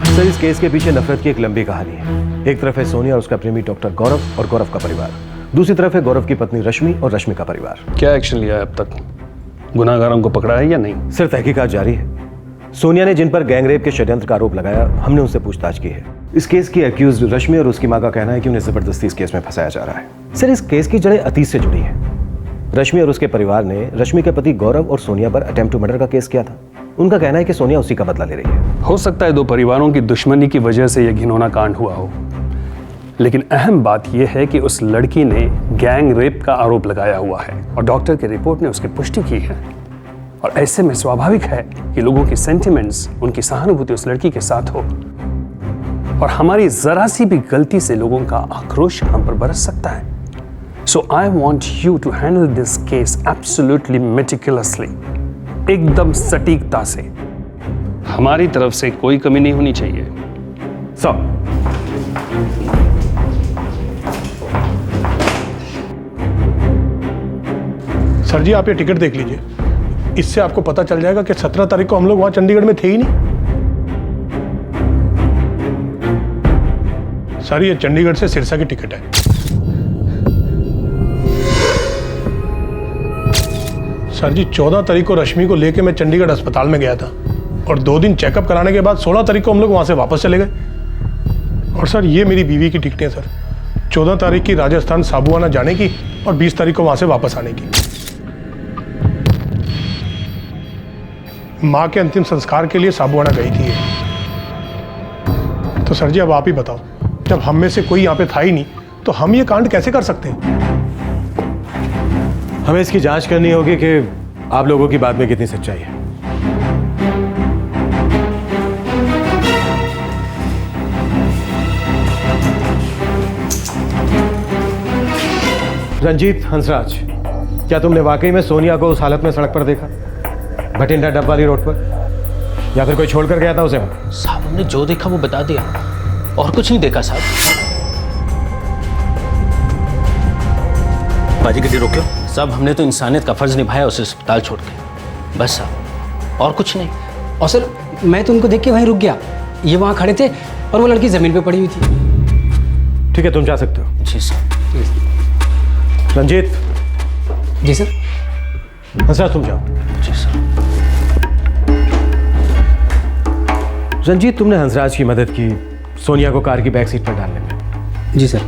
सर, इस केस के पीछे नफरत की एक लंबी कहानी है। एक तरफ है सोनिया और उसका प्रेमी डॉक्टर गौरव और गौरव का परिवार, दूसरी तरफ है गौरव की पत्नी रश्मि और रश्मि का परिवार। क्या एक्शन लिया है अब तक? गुनाहगारों को पकड़ा है या नहीं? सर, तहकीकात जारी है। सोनिया ने जिन पर गैंगरेप के षड्यंत्र का आरोप लगाया, हमने उनसे पूछताछ की है। इस केस की एक्यूज रश्मि और उसकी मां का कहना है कि उन्हें जबरदस्ती इस केस में फंसाया जा रहा है। सर, इस केस की जड़ें अतीत से जुड़ी हैं। रश्मि और उसके परिवार ने रश्मि के पति गौरव और सोनिया पर अटेम्प्ट टू मर्डर का केस किया था। उनका कहना है कि सोनिया उसी का बदला ले रही है। हो सकता है दो परिवारों की दुश्मनी की वजह से यह घिनौना कांड हुआ हो, लेकिन अहम बात यह है कि उस लड़की ने गैंग रेप का आरोप लगाया हुआ है और डॉक्टर की रिपोर्ट ने उसकी पुष्टि की है। और ऐसे में स्वाभाविक है कि लोगों की सेंटिमेंट्स, उनकी सहानुभूति उस लड़की के साथ हो और हमारी जरा सी भी गलती से लोगों का आक्रोश हम पर बरस सकता है। So I want you to handle this case absolutely meticulously, एकदम सटीकता से। हमारी तरफ से कोई कमी नहीं होनी चाहिए। सर जी, आप ये टिकट देख लीजिए, इससे आपको पता चल जाएगा कि 17 तारीख को हम लोग वहां चंडीगढ़ में थे ही नहीं। सर, ये चंडीगढ़ से सिरसा की टिकट है। सर जी, 14 तारीख को रश्मि को लेके मैं चंडीगढ़ अस्पताल में गया था और 2 दिन चेकअप कराने के बाद 16 तारीख को हम लोग वहां से वापस चले गए। और सर, ये मेरी बीवी की टिकटें सर, 14 तारीख की राजस्थान साबुआना जाने की और 20 तारीख को वहां से वापस आने की। माँ के अंतिम संस्कार के लिए साबुआना गई थी ये। तो सर जी, अब आप ही बताओ, जब हम में से कोई यहाँ पे था ही नहीं तो हम ये कांड कैसे कर सकते हैं? हमें इसकी जांच करनी होगी कि आप लोगों की बात में कितनी सच्चाई है। रंजीत हंसराज, क्या तुमने वाकई में सोनिया को उस हालत में सड़क पर देखा, भटिंडा डब वाली रोड पर, या फिर कोई छोड़ कर गया था उसे? साहब हमने जो देखा वो बता दिया, और कुछ नहीं देखा साहब। बाजी गड्डी रोक लो साहब, हमने तो इंसानियत का फर्ज निभाया उसे अस्पताल छोड़ के, बस साहब और कुछ नहीं। और सर मैं तो उनको देख के वहीं रुक गया, ये वहाँ खड़े थे और वो लड़की जमीन पे पड़ी हुई थी। ठीक है, तुम जा सकते हो। जी सर। रंजीत। जी सर। हंसराज तुम जाओ। जी सर। रंजीत, तुमने हंसराज की मदद की सोनिया को कार की बैक सीट पर डालने में। जी सर।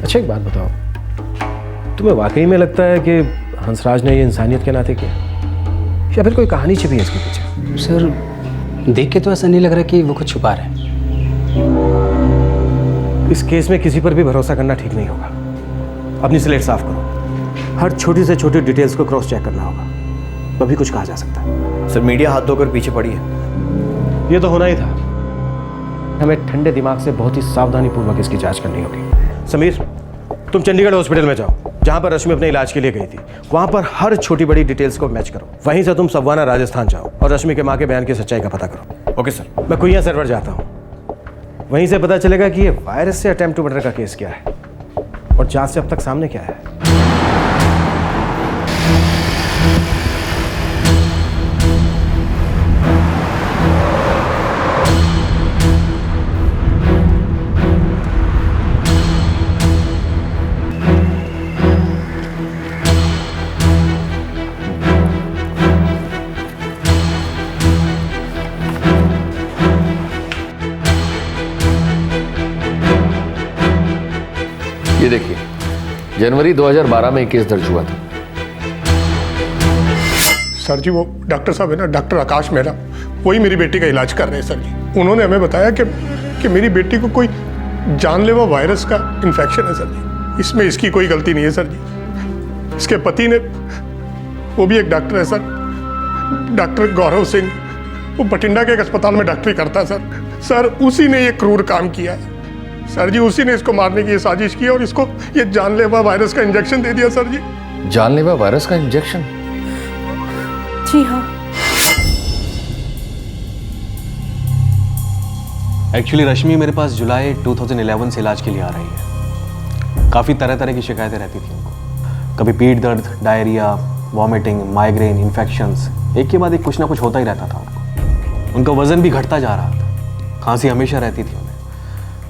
अच्छा एक बात बताओ, तुम्हें वाकई में लगता है कि हंसराज ने ये इंसानियत के नाते किया, या फिर कोई कहानी छिपी है इसके पीछे? सर देख के तो ऐसा नहीं लग रहा कि वो कुछ छुपा रहे हैं। इस केस में किसी पर भी भरोसा करना ठीक नहीं होगा। अपनी स्लेट साफ करो, हर छोटी से छोटी डिटेल्स को क्रॉस चेक करना होगा, तभी कुछ कहा जा सकता है। सर मीडिया हाथ धोकर पीछे पड़ी है। ये तो होना ही था। हमें ठंडे दिमाग से बहुत ही सावधानी पूर्वक इसकी जांच करनी होगी। समीर, तुम चंडीगढ़ हॉस्पिटल में जाओ, जहां पर रश्मि अपने इलाज के लिए गई थी। वहां पर हर छोटी बड़ी डिटेल्स को मैच करो। वहीं से तुम सवाना राजस्थान जाओ और रश्मि के मां के बयान की सच्चाई का पता करो। Okay sir. मैं कुइया सर्वर जाता हूं, वहीं से पता चलेगा कि ये वायरस से अटेम्प्ट टू मर्डर का केस क्या है और जांच से अब तक सामने क्या है। ये देखिए, जनवरी 2012 में एक केस दर्ज हुआ था। सर जी वो डॉक्टर साहब है ना, डॉक्टर आकाश मेहरा, वही मेरी बेटी का इलाज कर रहे हैं सर जी। उन्होंने हमें बताया कि मेरी बेटी को कोई जानलेवा वायरस का इन्फेक्शन है सर जी। इसमें इसकी कोई गलती नहीं है सर जी। इसके पति ने, वो भी एक डॉक्टर है सर, डॉक्टर गौरव सिंह, वो बठिंडा के एक अस्पताल में डॉक्टरी करता है सर। सर उसी ने ये क्रूर काम किया है सर जी, उसी ने इसको मारने की साजिश की और इसको ये जानलेवा वायरस का इंजेक्शन दे दिया सर जी। जानलेवा वायरस का इंजेक्शन? जी हाँ। एक्चुअली रश्मि मेरे पास जुलाई 2011 से इलाज के लिए आ रही है। काफ़ी तरह तरह की शिकायतें रहती थी उनको, कभी पेट दर्द, डायरिया, वॉमिटिंग, माइग्रेन, इन्फेक्शंस, एक के बाद एक कुछ ना कुछ होता ही रहता था उनको। उनका वजन भी घटता जा रहा था, खांसी हमेशा रहती थी उन्हें,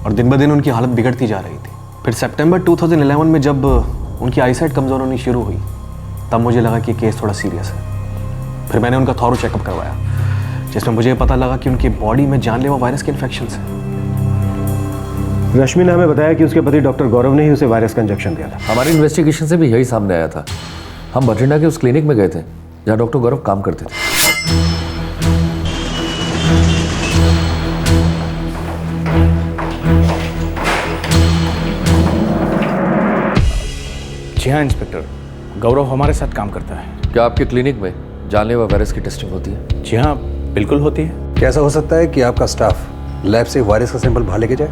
और दिन ब दिन उनकी हालत बिगड़ती जा रही थी। फिर सितंबर 2011 में जब उनकी आईसाइट कमज़ोर होनी शुरू हुई, तब मुझे लगा कि केस थोड़ा सीरियस है। फिर मैंने उनका थॉरो चेकअप करवाया, जिसमें मुझे पता लगा कि उनकी बॉडी में जानलेवा वायरस के इन्फेक्शंस हैं। रश्मि ने हमें बताया कि उसके पति डॉक्टर गौरव ने ही उसे वायरस का इंजेक्शन दिया था। हमारी इन्वेस्टिगेशन से भी यही सामने आया था। हम बठिंडा के उस क्लिनिक में गए थे जहाँ डॉक्टर गौरव काम करते थे। जी हाँ इंस्पेक्टर, गौरव हमारे साथ काम करता है। क्या आपके क्लिनिक में जानलेवा वायरस की टेस्टिंग होती है? जी हाँ बिल्कुल होती है। कैसा हो सकता है कि आपका स्टाफ लैब से वायरस का सैंपल बाहर लेके जाए?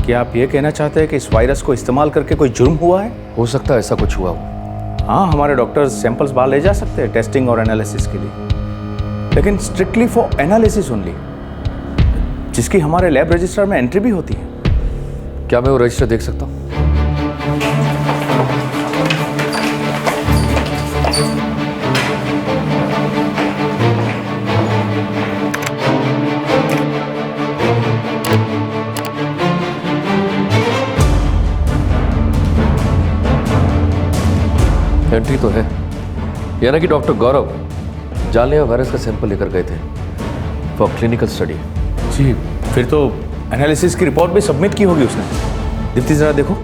क्या आप ये कहना चाहते हैं कि इस वायरस को इस्तेमाल करके कोई जुर्म हुआ है? हो सकता है ऐसा कुछ हुआ हो। हाँ, हमारे डॉक्टर्स सैंपल्स बाहर ले जा सकते हैं टेस्टिंग और एनालिसिस के लिए, लेकिन स्ट्रिक्टली फॉर एनालिसिस ओनली, जिसकी हमारे लैब रजिस्टर में एंट्री भी होती है। क्या मैं वो रजिस्टर देख सकता हूँ? एंट्री तो है, यानी कि डॉक्टर गौरव जानलेवा वायरस का सैंपल लेकर गए थे फॉर क्लिनिकल स्टडी। जी, फिर तो एनालिसिस की रिपोर्ट भी सबमिट की होगी उसने। दीप्ति जरा देखो।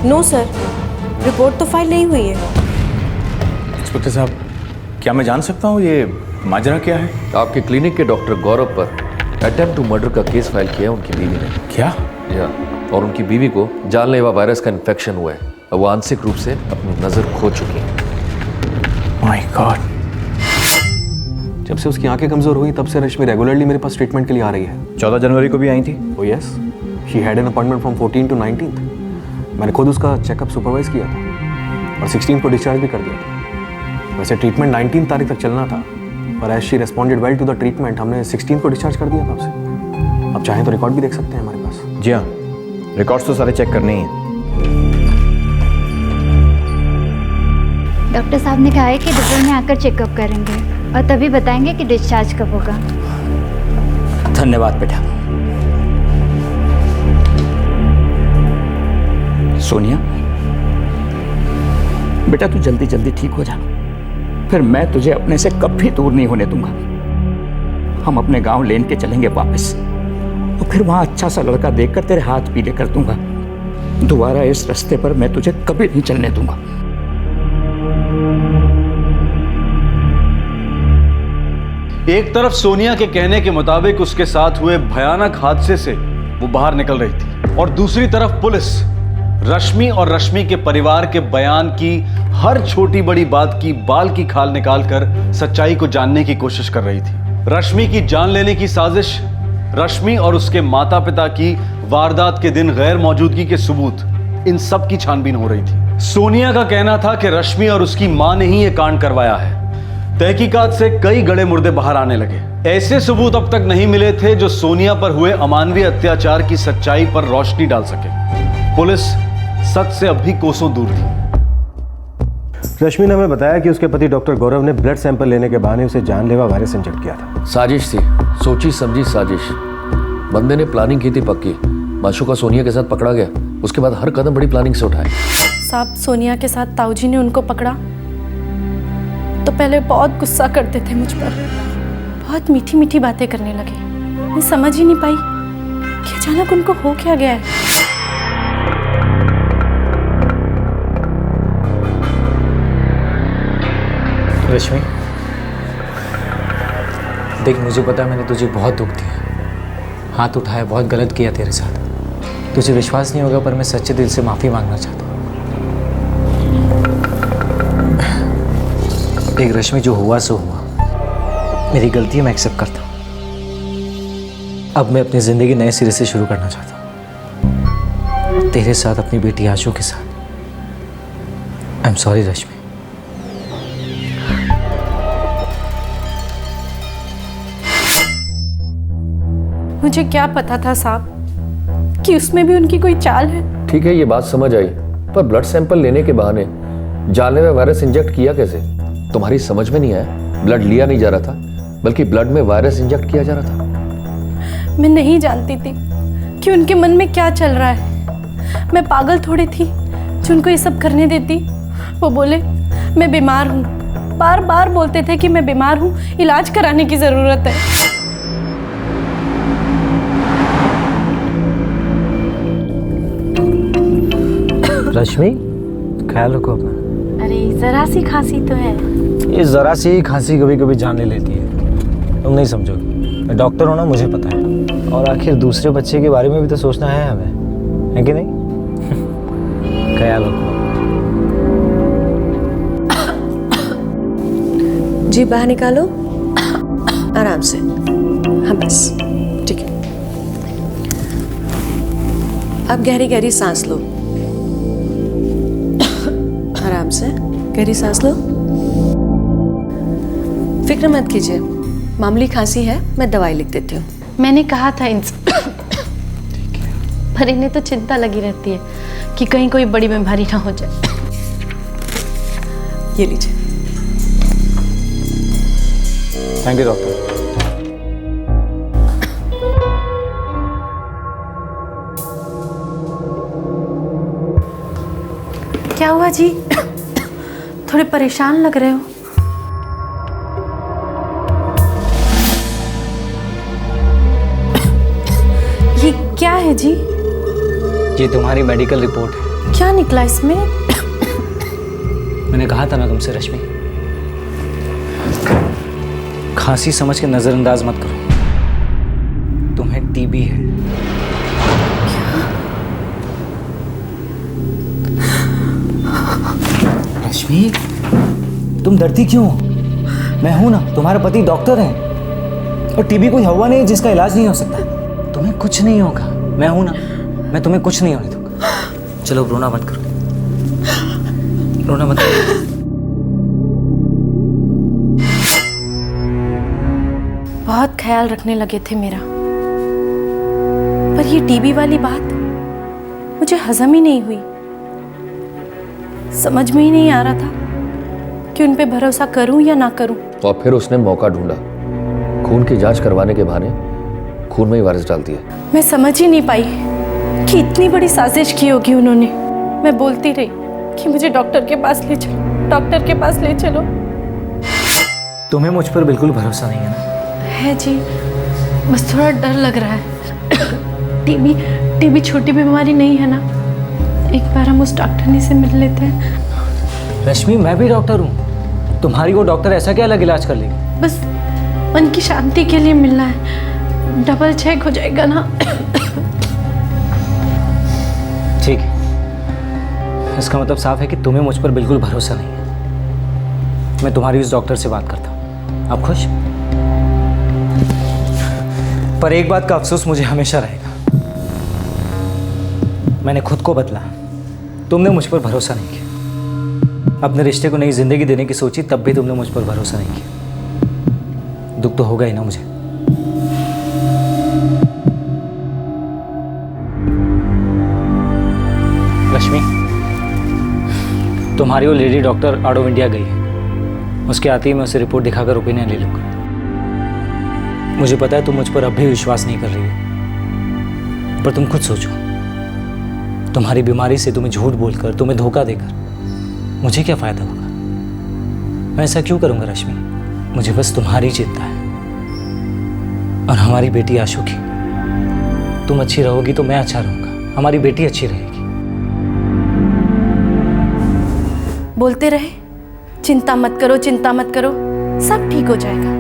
नो सर, रिपोर्ट तो फाइल नहीं हुई है। इंस्पेक्टर साहब, क्या मैं जान सकता हूँ ये माजरा क्या है? आपके क्लिनिक के डॉक्टर गौरव पर अटेम्प्ट टू मर्डर का केस फाइल किया है उनकी बीवी ने। क्या? या, और उनकी बीवी को जानलेवा वायरस का इन्फेक्शन हुआ है और वो आंशिक रूप से अपनी नजर खो चुकी है। My God. जब से उसकी आंखें कमजोर हुई तब से रश्मि रेगुलरली मेरे पास ट्रीटमेंट के लिए आ रही है। 14 जनवरी को भी आई थी? ओ yes, she had an appointment from 14 to 19th। मैंने खुद उसका चेकअप सुपरवाइज किया था और 16 को डिस्चार्ज भी कर दिया था। वैसे ट्रीटमेंट 19 तारीख तक चलना था, पर as she responded well to the treatment हमने 16 को डिस्चार्ज कर दिया था उसे। अब चाहें तो रिकॉर्ड भी देख सकते हैं हमारे पास। जी हाँ, रिकॉर्ड्स तो सारे चेक करने ही हैं। डॉक्टर साहब ने कहा है कि दोपहर में आकर चेकअप करेंगे और तभी बताएंगे कि डिस्चार्ज कब होगा। धन्यवाद बेटा। सोनिया बेटा, तू जल्दी जल्दी ठीक हो जा, फिर मैं तुझे अपने से कभी दूर नहीं होने दूंगा। हम अपने गांव लेन के चलेंगे वापस, और फिर वहां अच्छा सा लड़का देखकर तेरे हाथ पीले कर दूंगा। दोबारा इस रास्ते पर मैं तुझे कभी नहीं चलने दूंगा। एक तरफ सोनिया के कहने के मुताबिक उसके साथ हुए भयानक हादसे से वो बाहर निकल रही थी, और दूसरी तरफ पुलिस रश्मि और रश्मि के परिवार के बयान की हर छोटी बड़ी बात की बाल की खाल निकालकर सच्चाई को जानने की कोशिश कर रही थी। रश्मि की जान लेने की साजिश, रश्मि और उसके माता पिता की वारदात के दिन गैर मौजूदगी के सबूत, इन सब की छानबीन हो रही थी। सोनिया का कहना था कि रश्मि और उसकी मां ने ही यह कांड करवाया है। तहकीकात से कई गड़े मुर्दे बाहर आने लगे। ऐसे सबूत अब तक नहीं मिले थे जो सोनिया पर हुए अमानवीय अत्याचार की सच्चाई पर रोशनी डाल सके। पुलिस सच से अब भी कोसों दूर थी। रश्मि ने हमें बताया कि उसके पति डॉक्टर गौरव ने ब्लड सैंपल लेने के बहाने उसे जानलेवा वायरस इंजेक्ट किया था। साजिश थी, सोची समझी साजिश। बंदे ने प्लानिंग की थी पक्की। माशूका सोनिया के साथ पकड़ा गया, उसके बाद हर कदम बड़ी प्लानिंग से उठाए। साहब, सोनिया के साथ ताऊजी ने उनको पकड़ा तो पहले बहुत गुस्सा करते थे मुझ पर, बहुत मीठी मीठी बातें करने लगे। मैं समझ ही नहीं पाई कि अचानक उनको हो क्या गया है। रश्मि, देख मुझे पता है मैंने तुझे बहुत दुख दिया, हाथ उठाया, बहुत गलत किया तेरे साथ। तुझे विश्वास नहीं होगा पर मैं सच्चे दिल से माफ़ी मांगना चाहता हूँ। देख रश्मि, जो हुआ सो हुआ, मेरी गलती है, मैं एक्सेप्ट करता हूँ। अब मैं अपनी ज़िंदगी नए सिरे से शुरू करना चाहता हूँ, तेरे साथ, अपनी बेटी आशू के साथ। आई एम सॉरी रश्मि। मुझे क्या पता था साहब कि उसमें भी उनकी कोई चाल है। ठीक है, ये बात समझ आई, पर ब्लड सैंपल लेने के बहाने जानलेवा वायरस इंजेक्ट किया कैसे? तुम्हारी समझ में नहीं आया। ब्लड लिया नहीं जा रहा था, बल्कि ब्लड में वायरस इंजेक्ट किया जा रहा था। मैं नहीं जानती थी कि उनके मन में क्या चल रहा है। मैं पागल थोड़ी थी जो उनको ये सब करने देती। वो बोले मैं बीमार हूँ, बार बार बोलते थे कि मैं बीमार हूँ, इलाज कराने की ज़रूरत है। रश्मि, ख्याल रखो अपना। अरे जरा सी खांसी तो है। ये जरा सी खांसी कभी कभी जान ले लेती है, तुम नहीं समझोगे। मैं डॉक्टर हूँ ना, मुझे पता है। और आखिर दूसरे बच्चे के बारे में भी तो सोचना है हमें, है कि नहीं? ख्याल रखो। जी बाहर निकालो, आराम से। हाँ बस, ठीक है। अब गहरी गहरी सांस लो, आराम से गहरी सांस लो। फिक्र मत कीजिए, मामूली खांसी है, मैं दवाई लिख देती हूँ। मैंने कहा था इनसे पर इन्हें तो चिंता लगी रहती है कि कहीं कोई बड़ी बीमारी ना हो जाए। ये लीजिए। Thank you doctor. क्या हुआ जी? थोड़े परेशान लग रहे हो। ये क्या है जी? ये तुम्हारी मेडिकल रिपोर्ट है। क्या निकला इसमें? मैंने कहा था ना तुमसे रश्मि, खांसी समझ के नजरअंदाज मत करो। तुम्हें टीबी है। रश्मि, तुम डरती क्यों? मैं हूं ना, तुम्हारे पति डॉक्टर हैं और टीबी कोई हवा नहीं जिसका इलाज नहीं हो सकता। तुम्हें कुछ नहीं होगा, मैं हूं ना, मैं तुम्हें कुछ नहीं होने दूंगा। चलो रोना मत करो, रोना मत करो। बहुत ख्याल रखने लगे थे मेरा, पर ये टीबी वाली बात मुझे हजम ही नहीं हुई। समझ में ही नहीं आ रहा था कि उन पे भरोसा करूं या ना करूं। और फिर उसने मौका ढूंढा, खून की जांच करवाने के बहाने खून में ही वायरस डाल दिया। मैं समझ ही नहीं पाई कि इतनी बड़ी साजिश की होगी उन्होंने। मैं बोलती रही कि मुझे डॉक्टर के पास ले चलो, डॉक्टर के पास ले चलो। तुम्हें मुझ पर बिल्कुल भरोसा नहीं है ना? है जी, बस थोड़ा डर लग रहा है। टीबी छोटी बीमारी नहीं है ना, एक बार हम उस डॉक्टरनी से मिल लेते हैं। रश्मि, मैं भी डॉक्टर हूँ, तुम्हारी वो डॉक्टर ऐसा क्या अलग इलाज कर लेगी? बस मन की शांति के लिए मिलना है, डबल चेक हो जाएगा ना। ठीक है, इसका मतलब साफ है कि तुम्हें मुझ पर बिल्कुल भरोसा नहीं है। मैं तुम्हारी उस डॉक्टर से बात करता हूँ, आप खुश? पर एक बात का अफसोस मुझे हमेशा रहेगा, मैंने खुद को बदला, तुमने मुझ पर भरोसा नहीं किया। अपने रिश्ते को नई जिंदगी देने की सोची, तब भी तुमने मुझ पर भरोसा नहीं किया। दुख तो होगा ही ना मुझे। लक्ष्मी, तुम्हारी वो lady doctor out of India गई है, उसके आते ही मैं उसे रिपोर्ट दिखाकर ओपिनियन ले लूंगा। मुझे पता है तुम मुझ पर अब भी विश्वास नहीं कर रही हो, पर तुम खुद सोचो, तुम्हारी बीमारी से तुम्हें झूठ बोलकर, तुम्हें धोखा देकर मुझे क्या फायदा होगा? मैं ऐसा क्यों करूंगा रश्मि? मुझे बस तुम्हारी चिंता है और हमारी बेटी आशु की। तुम अच्छी रहोगी तो मैं अच्छा रहूंगा, हमारी बेटी अच्छी रहेगी। बोलते रहे चिंता मत करो, चिंता मत करो, सब ठीक हो जाएगा,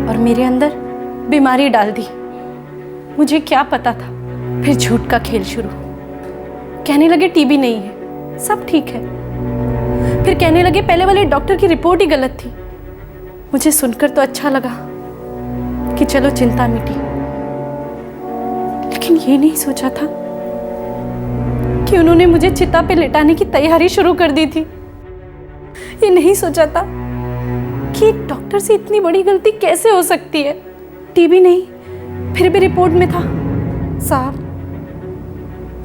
और मेरे अंदर बीमारी डाल दी। मुझे क्या पता था। फिर झूठ का खेल शुरू, कहने लगे टीबी नहीं है, सब ठीक है। फिर कहने लगे पहले वाले डॉक्टर की रिपोर्ट ही गलत थी। मुझे सुनकर तो अच्छा लगा कि चलो चिंता मिटी, लेकिन ये नहीं सोचा था कि उन्होंने मुझे चिता पे लिटाने की तैयारी शुरू कर दी थी। ये नहीं सोचा था कि एक डॉक्टर से इतनी बड़ी गलती कैसे हो सकती है। टीबी नहीं, फिर भी रिपोर्ट में था। साहब,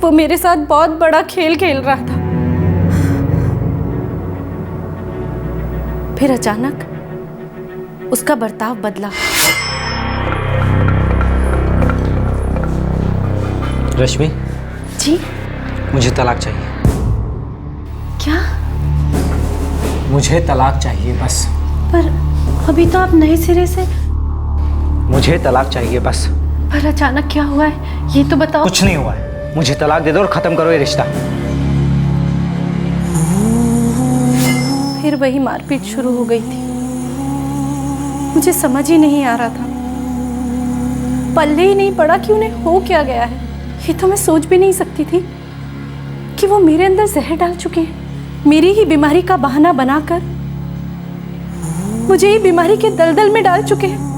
वो मेरे साथ बहुत बड़ा खेल खेल रहा था। फिर अचानक उसका बर्ताव बदला। रश्मि जी, मुझे तलाक चाहिए। क्या? मुझे तलाक चाहिए बस। पर अभी तो आप नए सिरे से। मुझे तलाक चाहिए बस। पर अचानक क्या हुआ है ये तो बताओ। कुछ नहीं हुआ है, मुझे तलाक दे दो और खत्म करो ये रिश्ता। फिर वही मारपीट शुरू हो गई थी। मुझे समझ ही नहीं आ रहा था, पल्ले ही नहीं पड़ा कि उन्हें हो क्या गया है। ये तो मैं सोच भी नहीं सकती थी कि वो मेरे अंदर जहर डाल चुके हैं, मेरी ही बीमारी का बहाना बनाकर मुझे ही बीमारी के दलदल में डाल चुके हैं।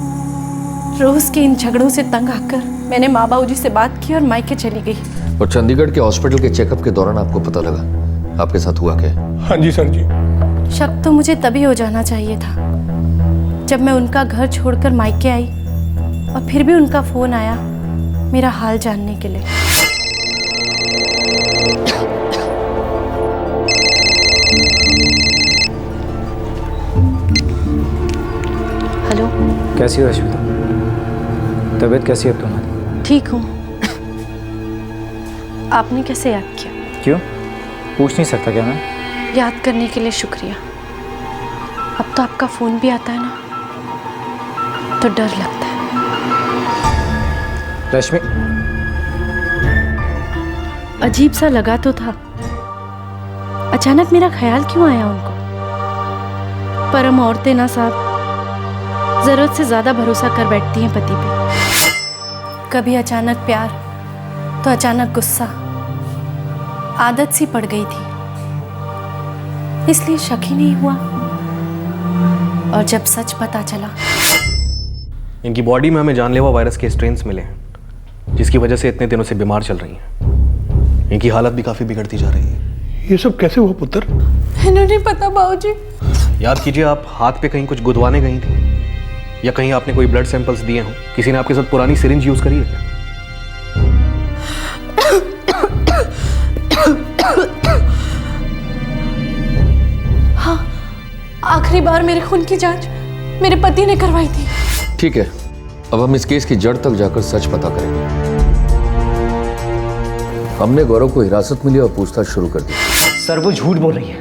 रोज के इन झगड़ों से तंग आकर मैंने माँ बाबू जी से बात की और मायके चली गई। और चंडीगढ़ के हॉस्पिटल के चेकअप के दौरान आपको पता लगा आपके साथ हुआ क्या? हाँ जी सर जी। शक तो मुझे तभी हो जाना चाहिए था जब मैं उनका घर छोड़कर मायके आई और फिर भी उनका फोन आया मेरा हाल जानने के लिए। हेलो, कैसी हो रश्मिता? तबीयत कैसी है तुम्हारी? ठीक हूँ। आपने कैसे याद किया? क्यों, पूछ नहीं सकता क्या मैं? याद करने के लिए शुक्रिया। अब तो आपका फोन भी आता है ना, तो डर लगता है। रश्मि, अजीब सा लगा तो था, अचानक मेरा ख्याल क्यों आया उनको? पर हम औरतें ना साहब, जरूरत से ज्यादा भरोसा कर बैठती हैं पति पे। कभी अचानक प्यार तो अचानक गुस्सा, आदत सी पड़ गई थी, इसलिए शक ही नहीं हुआ। और जब सच पता चला, इनकी बॉडी में हमें जानलेवा वायरस के स्ट्रेन्स मिले हैं, जिसकी वजह से इतने दिनों से बीमार चल रही हैं। इनकी हालत भी काफी बिगड़ती जा रही है। ये सब कैसे हुआ पुत्र? मैंने नहीं पता बाबूजी। याद कीजिए, आप हाथ पे कहीं कुछ गुदवाने गई थी, या कहीं आपने कोई ब्लड सैंपल्स दिए हों? किसी ने आपके साथ पुरानी सिरिंज यूज करी है क्या? हाँ, आखिरी बार मेरे खून की जांच मेरे पति ने करवाई थी। ठीक है, अब हम इस केस की जड़ तक जाकर सच पता करेंगे। हमने गौरव को हिरासत में लिया और पूछताछ शुरू कर दी। सर वो झूठ बोल रही है,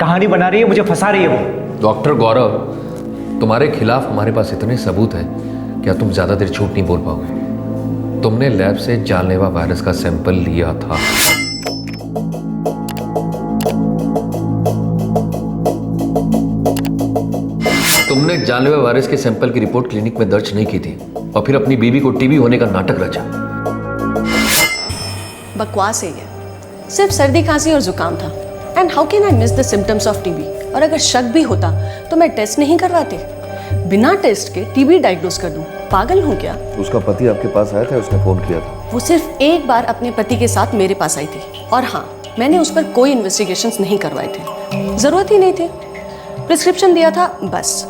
कहानी बना रही है, मुझे फंसा रही है वो। डॉक्टर गौरव, तुम्हारे खिलाफ हमारे पास इतने सबूत हैं, क्या तुम ज्यादा देर झूठ नहीं बोल पाओगे? तुमने लैब से जानलेवा वायरस का सैंपल लिया था। तुमने जानलेवा वायरस के सैंपल की रिपोर्ट क्लिनिक में दर्ज नहीं की थी और फिर अपनी बीवी को टीबी होने का नाटक रचा। बकवास है ये, सिर्फ सर्दी खांसी और जुकाम था। And how can I miss the symptoms of TB? और अगर शक भी होता तो मैं टेस्ट नहीं करवाती। बिना टेस्ट के टीबी डायग्नोस कर दूं, पागल हूं क्या? उसका पति आपके पास आया था, उसने फोन किया था। वो सिर्फ एक बार अपने पति के साथ मेरे पास आई थी, और हाँ, मैंने उस पर कोई इन्वेस्टिगेशंस नहीं करवाए थे, जरूरत ही नहीं थी। प्रिस्क्रिप्शन दिया था बस।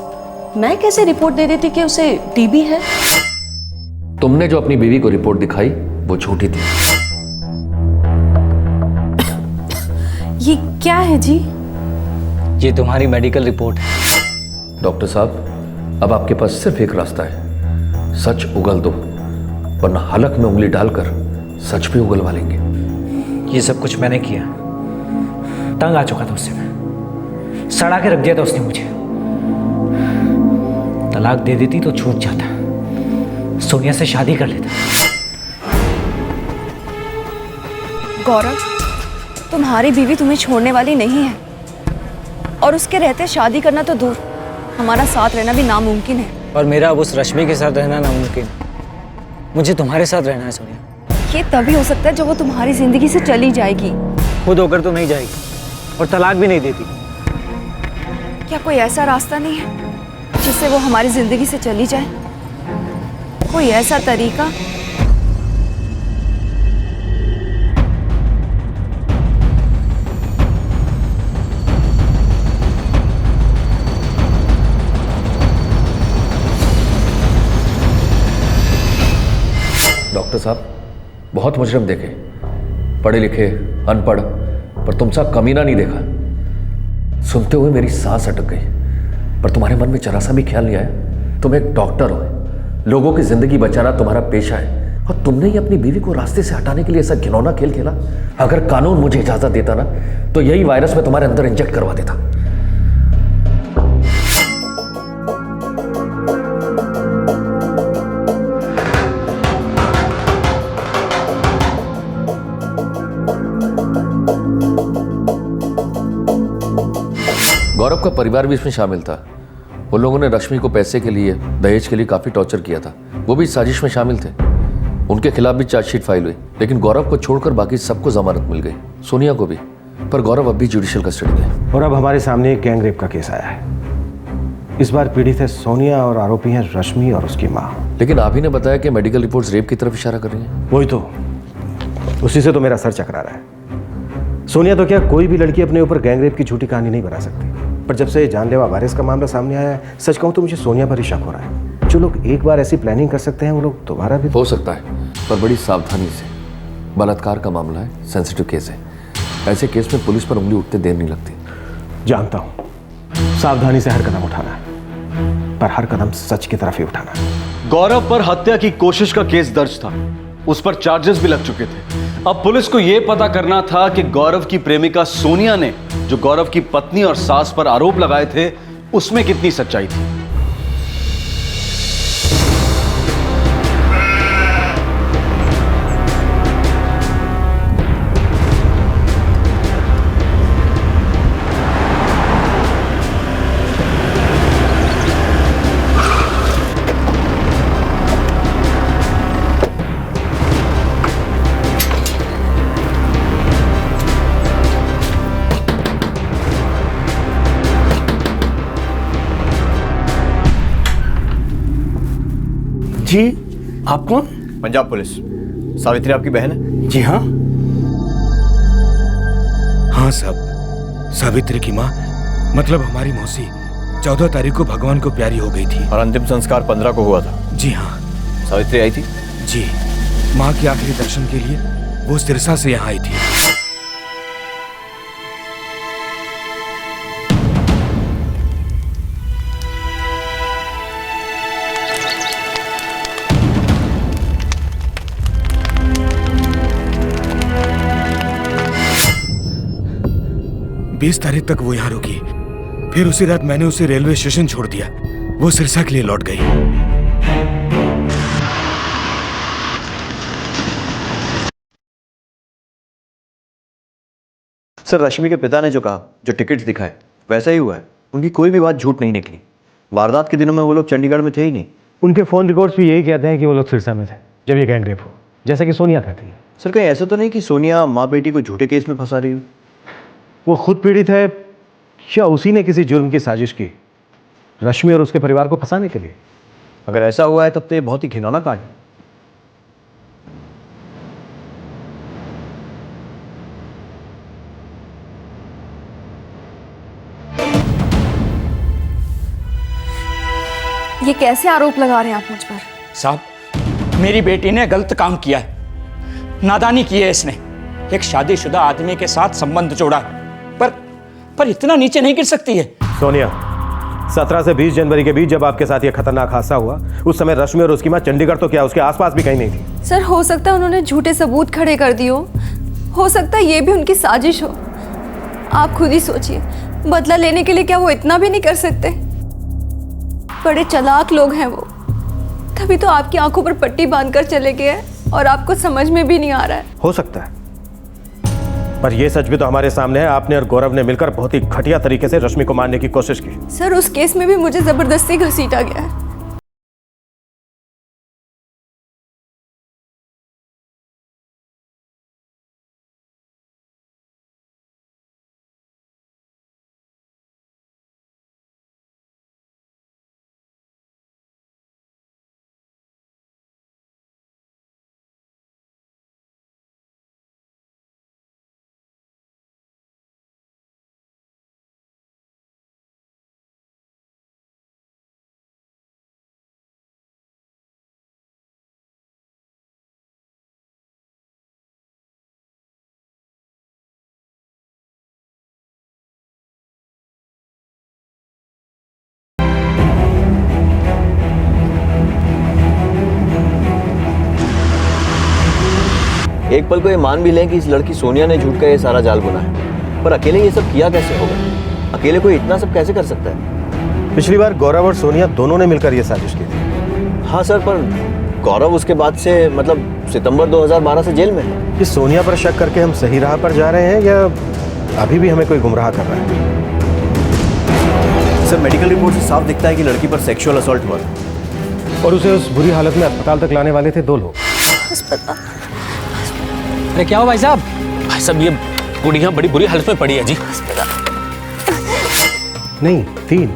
मैं कैसे रिपोर्ट दे देती कि उसे टीबी है? तुमने जो अपनी बीवी को रिपोर्ट दिखाई वो झूठी थी। ये क्या है जी? ये तुम्हारी मेडिकल रिपोर्ट है। डॉक्टर साहब, अब आपके पास सिर्फ एक रास्ता है, सच उगल दो, वरना हलक में उंगली डालकर सच भी उगलवा लेंगे। ये सब कुछ मैंने किया, तंग आ चुका था उससे, मैं सड़ा के रख दिया था उसने मुझे। तलाक दे देती तो छूट जाता, सोनिया से शादी कर लेता। गौरव, तुम्हारी बीवी तुम्हें छोड़ने वाली नहीं है, और उसके रहते शादी करना तो दूर, हमारा साथ रहना भी नामुमकिन है। और मेरा अब उस रश्मि के साथ रहना नामुमकिन। मुझे तुम्हारे साथ रहना है सोनिया। ये तभी हो सकता है जब वो तुम्हारी जिंदगी से चली जाएगी। खुद होकर तो नहीं जाएगी, और तलाक भी नहीं देती। क्या कोई ऐसा रास्ता नहीं है जिससे वो हमारी जिंदगी से चली जाए? कोई ऐसा तरीका? डॉक्टर साहब, बहुत मुजरिम देखे, पढ़े लिखे, अनपढ़, पर तुम सा कमीना नहीं देखा। सुनते हुए मेरी सांस अटक गई, पर तुम्हारे मन में जरा सा भी ख्याल नहीं आया? तुम एक डॉक्टर हो, लोगों की जिंदगी बचाना तुम्हारा पेशा है, और तुमने ही अपनी बीवी को रास्ते से हटाने के लिए ऐसा घिनौना खेल खेला। अगर कानून मुझे इजाजत देता ना, तो यही वायरस मैं तुम्हारे अंदर इंजेक्ट करवा देता। गौरव का परिवार भी इसमें शामिल था। उन लोगों ने रश्मि को पैसे के लिए, दहेज के लिए काफी टॉर्चर किया था। वो भी साजिश में शामिल थे। उनके खिलाफ भी चार्जशीट फाइल हुई, लेकिन गौरव को छोड़कर बाकी सबको जमानत मिल गई, सोनिया को भी। पर गौरव अब भी जुडिशियल कस्टडी में है। और अब हमारे सामने एक गैंग रेप का केस आया है। इस बार पीड़ित है सोनिया और आरोपी हैं रश्मि और उसकी माँ। लेकिन आप ही ने बताया कि मेडिकल रिपोर्ट्स रेप की तरफ इशारा कर रही हैं। वही तो, उसी से तो मेरा सर चकरा रहा है। सोनिया तो क्या, कोई भी लड़की अपने ऊपर गैंग रेप की झूठी कहानी नहीं बना सकती, पर जब से जानलेवा वायरस का मामला सामने आया है, सच कहूं तो मुझे सोनिया पर ही शक हो रहा है। जो लोग एक बार ऐसी प्लानिंग कर सकते हैं, वो लोग दोबारा भी हो सकता है, पर बड़ी सावधानी से। बलात्कार का मामला है, सेंसिटिव केस है। ऐसे केस में पुलिस पर उंगली उठते देर नहीं लगती। जानता हूं, सावधानी से हर कदम उठाना है, पर हर कदम सच की तरफ ही उठाना है। गौरव पर हत्या की कोशिश का केस दर्ज था, उस पर चार्जेस भी लग चुके थे। अब पुलिस को यह पता करना था कि गौरव की प्रेमिका सोनिया ने जो गौरव की पत्नी और सास पर आरोप लगाए थे, उसमें कितनी सच्चाई थी। जी, आप कौन? पंजाब पुलिस। सावित्री आपकी बहन है? जी हाँ। हाँ साहब, सावित्री की माँ मतलब हमारी मौसी 14 तारीख को भगवान को प्यारी हो गई थी और अंतिम संस्कार 15 को हुआ था। जी हाँ। सावित्री आई थी? जी, माँ के आखिरी दर्शन के लिए वो सिरसा से यहाँ आई थी। बीस तारीख तक वो यहाँ रुकी, फिर उसी रात मैंने उसे रेलवे स्टेशन छोड़ दिया। वो सिरसा के लिए लौट गई। सर, रश्मि के पिता ने जो कहा, जो टिकट्स दिखाए, वैसा ही हुआ है। उनकी कोई भी बात झूठ नहीं निकली। वारदात के दिनों में वो लोग चंडीगढ़ में थे ही नहीं। उनके फोन रिकॉर्ड्स भी यही कहते हैं कि वो लोग सिरसा में थे जब ये गैंग रेप हो, जैसा कि सोनिया कहती है। सर, कहीं ऐसा तो नहीं कि सोनिया माँ बेटी को झूठे केस में फंसा रही हो? वो खुद पीड़ित है या उसी ने किसी जुर्म की साजिश की रश्मि और उसके परिवार को फंसाने के लिए? अगर ऐसा हुआ है तब तो ये बहुत ही घिनौना कांड है। ये कैसे आरोप लगा रहे हैं आप मुझ पर? साहब, मेरी बेटी ने गलत काम किया है, नादानी की है इसने। एक शादीशुदा आदमी के साथ संबंध जोड़ा है, पर इतना नीचे नहीं गिर सकती है। सोनिया, 17 से 20 जनवरी के बीच जब आपके साथ ये खतरनाक हादसा हुआ, उस समय रश्मि और उसकी मां चंडीगढ़ तो क्या उसके आसपास भी कहीं नहीं थी। सर, हो सकता है उन्होंने झूठे सबूत खड़े कर दिए हो सकता है ये भी उनकी साजिश हो। आप खुद ही सोचिए, बदला लेने के लिए क्या वो इतना भी नहीं कर सकते? बड़े चालाक लोग हैं वो, तभी तो आपकी आंखों पर पट्टी बांधकर चले गए और आपको समझ में भी नहीं आ रहा है। हो सकता है, पर यह सच भी तो हमारे सामने है। आपने और गौरव ने मिलकर बहुत ही घटिया तरीके से रश्मि को मारने की कोशिश की। सर, उस केस में भी मुझे जबरदस्ती घसीटा गया है। एक पल को ये मान भी लें कि इस लड़की सोनिया ने झूठ का ये सारा जाल बुना है, पर अकेले ये सब किया कैसे होगा? अकेले कोई इतना सब कैसे कर सकता है? पिछली बार गौरव और सोनिया दोनों ने मिलकर ये साजिश की थी। हाँ सर, पर गौरव उसके बाद से मतलब सितंबर 2012 से जेल में है। कि सोनिया पर शक करके हम सही राह पर जा रहे हैं या अभी भी हमें कोई गुमराह कर रहा है? सर, मेडिकल रिपोर्ट से साफ दिखता है कि लड़की पर सेक्सुअल असॉल्ट हुआ और उसे उस बुरी हालत में अस्पताल तक लाने वाले थे 2 लोग। अरे क्या हो भाई साहब? भाई साहब, ये गुड़िया बड़ी बुरी हालत में पड़ी है जी। नहीं, 3।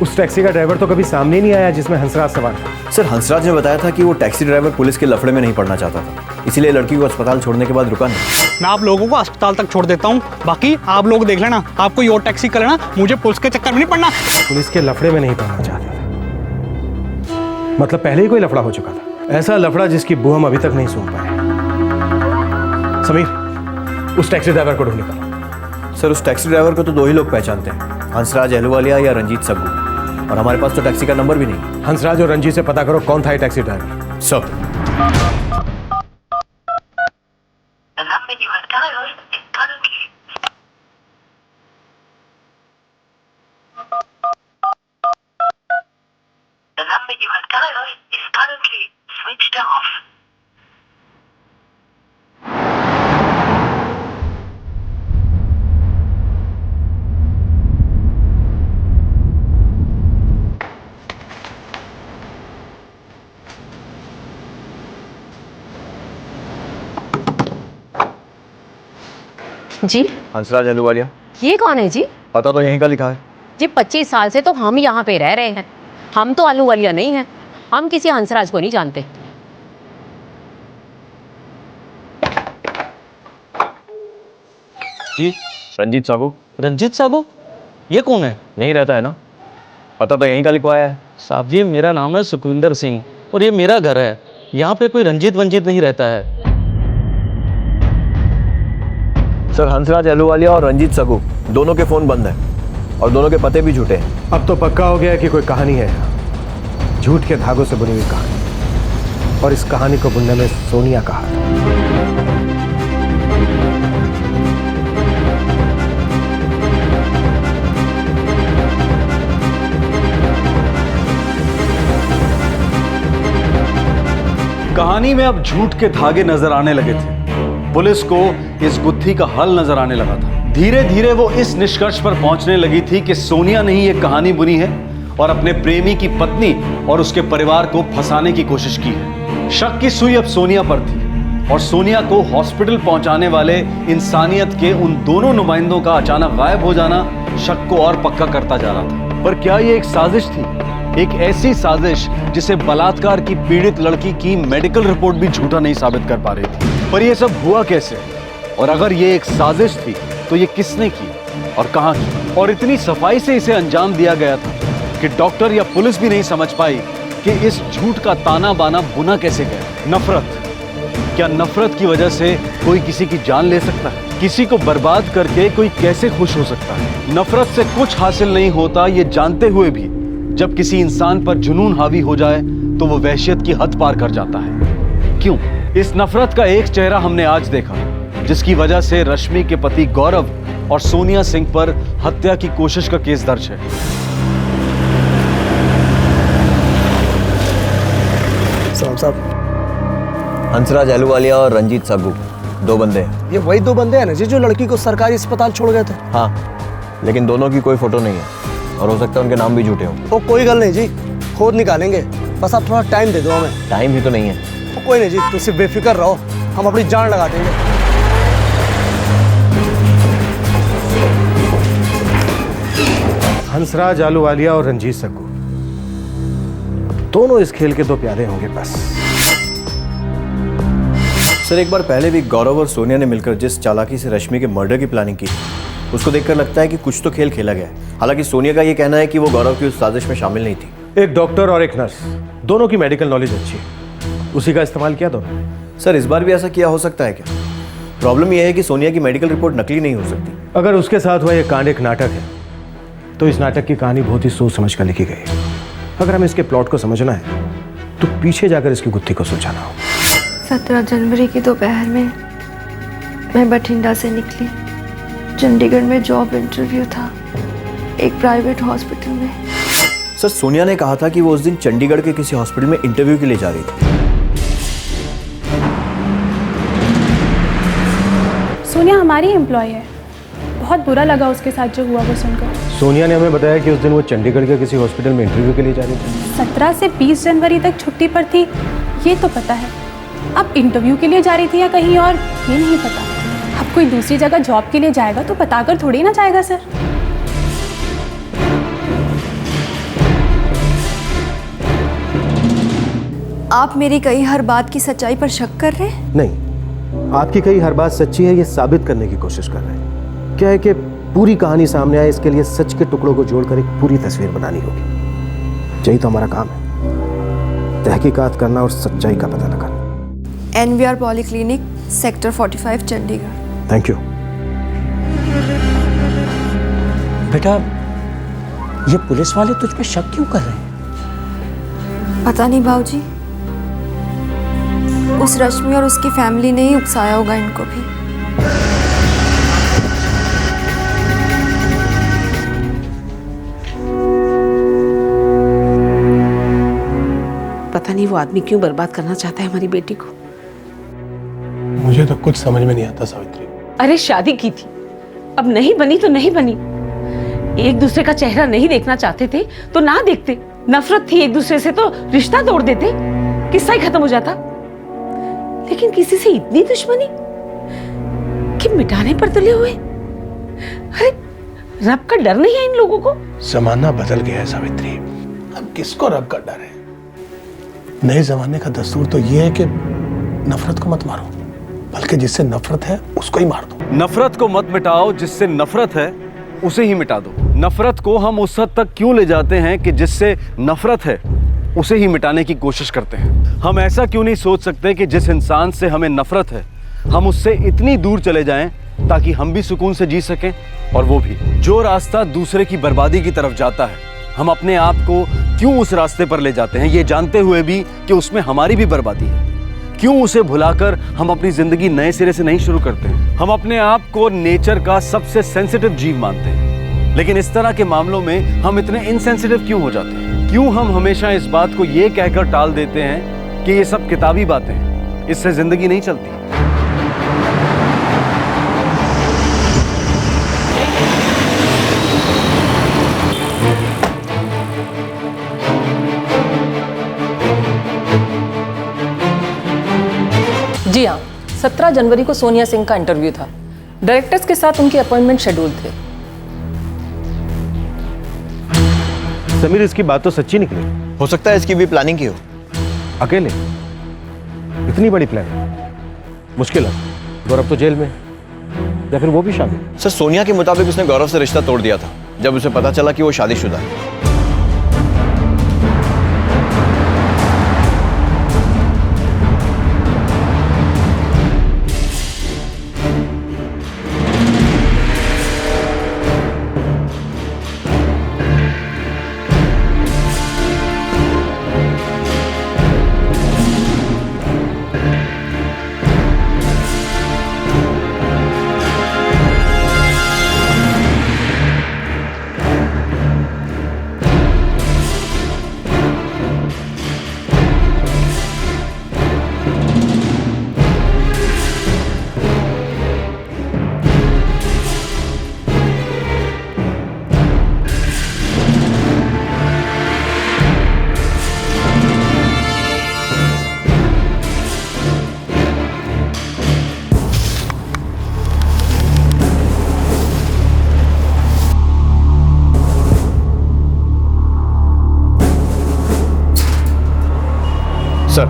उस टैक्सी का ड्राइवर तो कभी सामने नहीं आया जिसमें हंसराज सवार था। सर, हंसराज ने बताया था कि वो टैक्सी ड्राइवर पुलिस के लफड़े में नहीं पड़ना चाहता था, इसीलिए लड़की को अस्पताल छोड़ने के बाद रुका नहीं। मैं आप लोगों को अस्पताल तक छोड़ देता हूँ, बाकी आप लोग देख लेना। आप कोई और टैक्सी कर लेना, मुझे पुलिस के चक्कर में नहीं पड़ना। पुलिस के लफड़े में नहीं पड़ना चाहते थे मतलब पहले ही कोई लफड़ा हो चुका था। ऐसा लफड़ा जिसकी बू हम अभी तक नहीं सुन पाए। समीर, उस टैक्सी ड्राइवर को ढूंढ निकालो। सर, उस टैक्सी ड्राइवर को तो 2 ही लोग पहचानते हैं, हंसराज अहलूवालिया या रंजीत सग्गू, और हमारे पास तो टैक्सी का नंबर भी नहीं। हंसराज और रंजीत से पता करो कौन था ये टैक्सी ड्राइवर। सब जी, हंसराज अहलूवालिया। ये कौन है जी? पता तो यहीं का लिखा है जी, 25 साल से तो हम यहाँ पे रह रहे हैं, हम तो अहलूवालिया नहीं हैं। हम किसी हंसराज को नहीं जानते। जी रंजीत साबू। रंजीत साबू, ये कौन है? नहीं रहता है ना, पता तो यहीं का लिखवाया है। साहब जी, मेरा नाम है सुखविंदर सिंह और ये मेरा घर है। यहाँ पे कोई रंजीत वंजीत नहीं रहता है। सर, हंसराज अहलूवालिया और रंजीत सगू दोनों के फोन बंद हैं और दोनों के पते भी झूठे हैं। अब तो पक्का हो गया है कि कोई कहानी है, झूठ के धागों से बुनी हुई कहानी, और इस कहानी को बुनने में सोनिया का हाथ है। कहानी में अब झूठ के धागे नजर आने लगे थे। पुलिस को इस गुत्थी का हल नजर आने लगा था। धीरे धीरे वो इस निष्कर्ष पर पहुंचने लगी थी कि सोनिया ने ही ये कहानी बुनी है और अपने प्रेमी की पत्नी और उसके परिवार को फंसाने की कोशिश की है। शक की सुई अब सोनिया पर थी और सोनिया को हॉस्पिटल पहुंचाने वाले इंसानियत के उन दोनों नुमाइंदों का अचानक गायब हो जाना शक को और पक्का करता जा रहा था। पर क्या ये एक साजिश थी? एक ऐसी साजिश जिसे बलात्कार की पीड़ित लड़की की मेडिकल रिपोर्ट भी झूठा नहीं साबित कर पा रही थी। पर यह सब हुआ कैसे? और अगर ये एक साजिश थी तो ये किसने की और कहां की? और इतनी सफाई से इसे अंजाम दिया गया था कि डॉक्टर या पुलिस भी नहीं समझ पाई कि इस झूठ का ताना बाना बुना कैसे गया। नफरत, क्या नफरत की वजह से कोई किसी की जान ले सकता है? किसी को बर्बाद करके कोई कैसे खुश हो सकता है? नफरत से कुछ हासिल नहीं होता ये जानते हुए भी जब किसी इंसान पर जुनून हावी हो जाए तो वो वहशियत की हद पार कर जाता है। क्यों? इस नफरत का एक चेहरा हमने आज देखा, जिसकी वजह से रश्मि के पति गौरव और सोनिया सिंह पर हत्या की कोशिश का केस दर्ज है। साहब, हंसराज अहलूवालिया और रंजीत साबू दो बंदे हैं। ये वही दो बंदे हैं ना जी जो लड़की को सरकारी अस्पताल छोड़ गए थे? हाँ, लेकिन दोनों की कोई फोटो नहीं है और हो सकता है उनके नाम भी झूठे हों। तो कोई गल नहीं जी, खोद निकालेंगे, बस आप थोड़ा टाइम दे दो हमें। टाइम ही तो नहीं है। तो कोई नहीं जी, तुम सिर्फ बेफिक्र रहो, हम अपनी जान लगा देंगे। हंसराज अहलूवालिया और रंजीत सग्गू दोनों इस खेल के दो प्यादे होंगे बस। सर, एक बार पहले भी गौरव और सोनिया ने मिलकर जिस चालाकी से रश्मि के मर्डर की प्लानिंग की, उसको देखकर लगता है कि कुछ तो खेल खेला गया है। हालांकि सोनिया का ये कहना है कि वो गौरव की उस साजिश में शामिल नहीं थी। एक डॉक्टर और एक नर्स, दोनों की मेडिकल नॉलेज अच्छी है, उसी का इस्तेमाल किया दोनों। सर, इस बार भी ऐसा किया हो सकता है क्या? प्रॉब्लम यह है कि सोनिया की मेडिकल रिपोर्ट नकली नहीं हो सकती। अगर उसके साथ हुआ यह कांड एक नाटक है तो इस नाटक की कहानी बहुत ही सोच समझ कर लिखी गई है। अगर हमें इसके प्लॉट को समझना है तो पीछे जाकर इसकी गुत्थी को सुलझाना होगा। 17 जनवरी की दोपहर में मैं बठिंडा से निकली। चंडीगढ़ में जॉब इंटरव्यू था, एक प्राइवेट हॉस्पिटल में। सर, सोनिया ने कहा था कि वो उस दिन चंडीगढ़ के किसी हॉस्पिटल में इंटरव्यू के लिए जा रही थी। सोनिया हमारी एम्प्लॉय है, बहुत बुरा लगा उसके साथ जो हुआ वो सुनकर। सोनिया ने हमें बताया कि उस दिन वो चंडीगढ़ के किसी हॉस्पिटल में इंटरव्यू के लिए जा रही थी। 17 से 20 जनवरी तक छुट्टी पर थी, ये तो पता है। अब इंटरव्यू के लिए जा रही थी या कहीं और, ये नहीं पता। अब कोई दूसरी जगह जॉब के लिए जाएगा तो बताकर थोड़ी ना जाएगा सर। आप मेरी कही हर बात की सच्चाई पर शक कर रहे हैं? नहीं, आपकी कही हर बात सच्ची है ये साबित करने की कोशिश कर रहे हैं। क्या है कि पूरी कहानी सामने आए, इसके लिए सच के टुकड़ों को जोड़कर एक पूरी तस्वीर बनानी होगी। यही तो हमारा काम है, तहकीकात करना और सच्चाई का पता लगाना। NVR polyclinic, sector 45, Chandigarh. Thank you. बेटा, ये पुलिस वाले तुझ पे शक क्यों कर रहे हैं? पता नहीं भाऊजी, उस रश्मि और उसकी फैमिली ने ही उकसाया होगा इनको भी। पता नहीं वो आदमी क्यों बर्बाद करना चाहता है हमारी बेटी को। मुझे तो कुछ समझ में नहीं आता सावित्री। अरे शादी की थी, अब नहीं बनी तो नहीं बनी। एक दूसरे का चेहरा नहीं देखना चाहते थे तो ना देखते। नफरत थी एक दूसरे से तो रिश्ता तोड़ देते, किस्सा ही खत्म हो जाता। लेकिन किसी से इतनी दुश्मनी कि मिटाने पर तुले हुए। अरे रब का डर नहीं है इन लोगों को? जमाना बदल गया है सावित्री, अब किसको रब का डर है? नए जमाने का दस्तूर तो ये है कि नफरत को मत मारो, बल्कि जिससे नफरत है उसको ही मार दो। नफरत को मत मिटाओ, जिससे नफरत है उसे ही मिटा दो। नफरत को हम उस हद तक क्यों ले जाते हैं कि जिससे नफरत है उसे ही मिटाने की कोशिश करते हैं? हम ऐसा क्यों नहीं सोच सकते कि जिस इंसान से हमें नफरत है हम उससे इतनी दूर चले जाएं ताकि हम भी सुकून से जी सकें, और वो भी जो रास्ता दूसरे की बर्बादी की तरफ जाता है हम अपने आप को क्यों उस रास्ते पर ले जाते हैं, ये जानते हुए भी कि उसमें हमारी भी बर्बादी है? क्यों उसे भुलाकर हम अपनी जिंदगी नए सिरे से नहीं शुरू करते हैं? हम अपने आप को नेचर का सबसे सेंसिटिव जीव मानते हैं, लेकिन इस तरह के मामलों में हम इतने इनसेंसिटिव क्यों हो जाते हैं? क्यों हम हमेशा इस बात को ये कहकर टाल देते हैं कि ये सब किताबी बातें हैं, इससे जिंदगी नहीं चलती? जी हाँ, 17 जनवरी को सोनिया सिंह का इंटरव्यू था। डायरेक्टर्स के साथ उनके अपॉइंटमेंट शेड्यूल थे। समीर, इसकी बात तो सच्ची निकली। हो सकता है इसकी भी प्लानिंग की हो। अकेले? इतनी बड़ी प्लानिंग मुश्किल है। गौरव तो जेल में, या फिर वो भी शामिल? सर, सोनिया के मुताबिक उसने गौरव से रिश्ता तोड़ दिया था जब उसे पता चला कि वो शादीशुदा है। सर,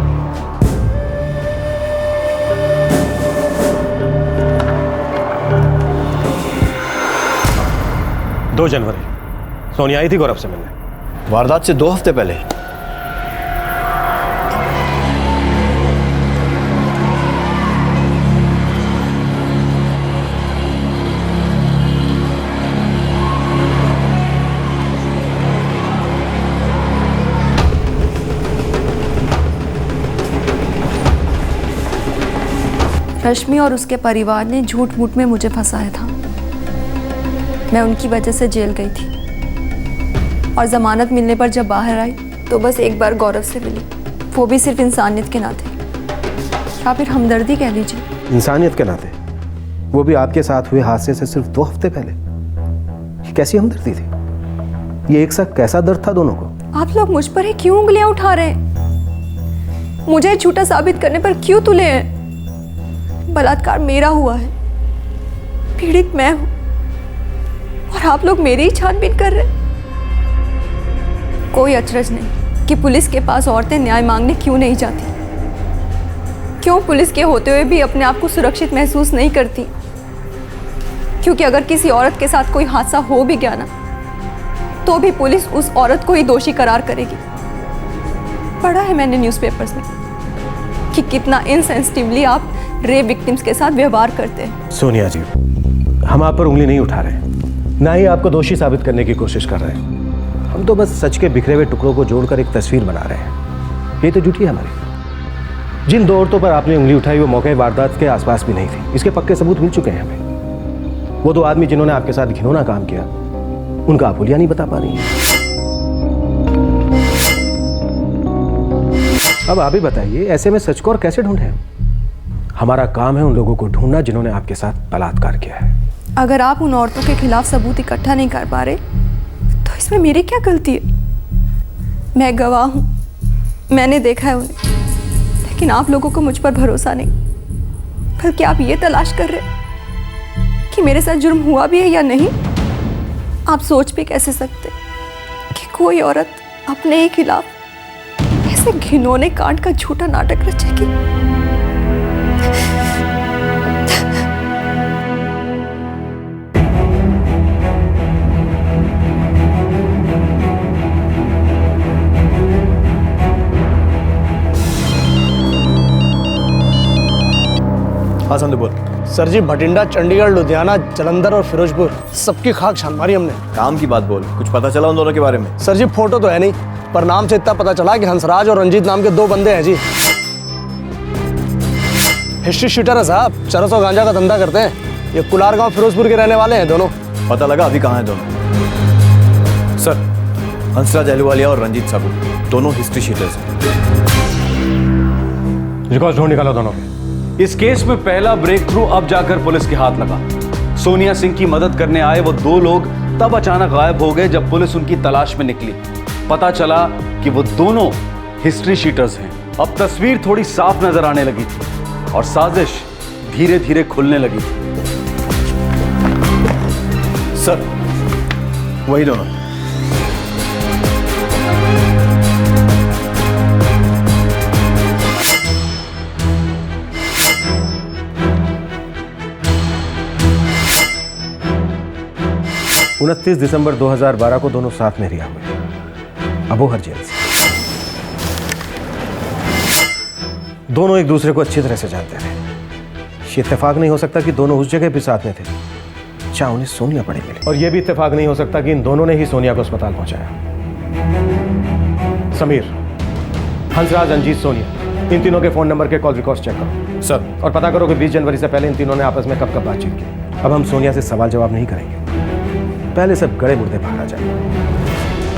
2 जनवरी सोनिया आई थी गौरव से मिलने। वारदात से 2 हफ्ते पहले। रश्मि और उसके परिवार ने झूठ मूठ में मुझे फंसाया था। मैं उनकी वजह से जेल गई थी और जमानत मिलने पर जब बाहर आई तो बस एक बार गौरव से मिली, वो भी सिर्फ इंसानियत के नाते, या फिर हमदर्दी कह लीजिए। इंसानियत के नाते? वो भी आपके साथ हुए हादसे से सिर्फ 2 हफ्ते पहले? ये कैसी हमदर्दी थी? ये एक साथ कैसा दर्द था दोनों को? आप लोग मुझ पर ही क्यों उंगलियां उठा रहे हैं? मुझे झूठा साबित करने पर क्यों तुले हैं? बलात्कार मेरा हुआ है, पीड़ित मैं हूं, और आप लोग मेरी ही छानबीन कर रहे हैं। कोई अचरज नहीं कि पुलिस के पास औरतें न्याय मांगने क्यों नहीं जाती। क्यों पुलिस के होते हुए भी अपने आप को सुरक्षित महसूस नहीं करती? क्योंकि अगर किसी औरत के साथ कोई हादसा हो भी गया ना, तो भी पुलिस उस औरत को ही दोषी करार करेगी। पढ़ा है मैंने न्यूज़पेपर्स में कि कितना इनसेंसिटिवली आप रेप विक्टिम्स के साथ व्यवहार करते हैं। सोनिया जी, हम आप पर उंगली नहीं उठा रहे, ना ही आपको दोषी साबित करने की कोशिश कर रहे हैं। हम तो बस सच के बिखरे हुए टुकड़ों को जोड़कर एक तस्वीर बना रहे हैं। ये तो झूठी है हमारी। जिन 2 औरतों पर आपने उंगली उठाई वो मौके वारदात के आसपास भी नहीं थी। इसके पक्के सबूत मिल चुके हैं हमें। वो 2 आदमी जिन्होंने आपके साथ घिनौना काम किया, उनका आप हुलिया नहीं बता पा रही हैं। अब आप ही बताइए, ऐसे में सच को और कैसे ढूंढें? हमारा काम है उन लोगों को ढूंढना जिन्होंने आपके साथ बलात्कार किया है। अगर आप उन औरतों के खिलाफ सबूत इकट्ठा नहीं कर पा रहे तो इसमें मेरी क्या गलती है? मैं गवाह हूं, मैंने देखा है उन्हें, लेकिन आप लोगों को मुझ पर भरोसा नहीं, बल्कि आप ये तलाश कर रहे कि मेरे साथ जुर्म हुआ भी है या नहीं। आप सोच भी कैसे सकते कि कोई औरत अपने ही खिलाफ ऐसे ऐसे घिनौने कांड का झूठा नाटक रचेगी। हाँ संधू बोल। सर जी, भटिंडा, चंडीगढ़, लुधियाना, जालंधर और फिरोजपुर सबकी खाक छान मारी हमने। काम की बात बोल, कुछ पता चला उन दोनों के बारे में? सर जी, फोटो तो है नहीं, पर नाम से इतना पता चला कि हंसराज और रंजीत नाम के 2 बंदे हैं जी। हिस्ट्री शीटर है साहब, चरस और गांजा का धंधा करते हैं। ये कुलार गांव फिरोजपुर के रहने वाले हैं दोनों। पता लगा अभी कहाँ हैं दोनों? सर, हंसराज अहलूवालिया और रंजीत साबू दोनों हिस्ट्री शीटर्स हैं। रिकॉर्ड ढूंढ निकालो दोनों के। इस केस में पहला ब्रेक थ्रू अब जाकर पुलिस के हाथ लगा। सोनिया सिंह की मदद करने आए वो 2 लोग तब अचानक गायब हो गए जब पुलिस उनकी तलाश में निकली। पता चला कि वो दोनों हिस्ट्री शीटर्स हैं। अब तस्वीर थोड़ी साफ नजर आने लगी थी और साजिश धीरे धीरे खुलने लगी थी। सर, वही दोनों। 29 दिसंबर 2012 को दोनों साथ में रिहा हुए अबोहर जेल से। दोनों एक दूसरे को अच्छी तरह से जानते थे। ये इत्तेफाक नहीं हो सकता कि दोनों उस जगह भी साथ में थे जहां उन्हें सोनिया पड़ी मिली, और यह भी इत्तेफाक नहीं हो सकता कि इन दोनों ने ही सोनिया को अस्पताल पहुंचाया। समीर, हंसराज, रंजीत, सोनिया, इन तीनों के फोन नंबर के कॉल रिकॉर्ड चेक करो सर, और पता करो कि 20 जनवरी से पहले इन तीनों ने आपस में कब कब बातचीत की। अब हम सोनिया से सवाल जवाब नहीं करेंगे, पहले सब गड़े मुर्दे बाहर आ जाए,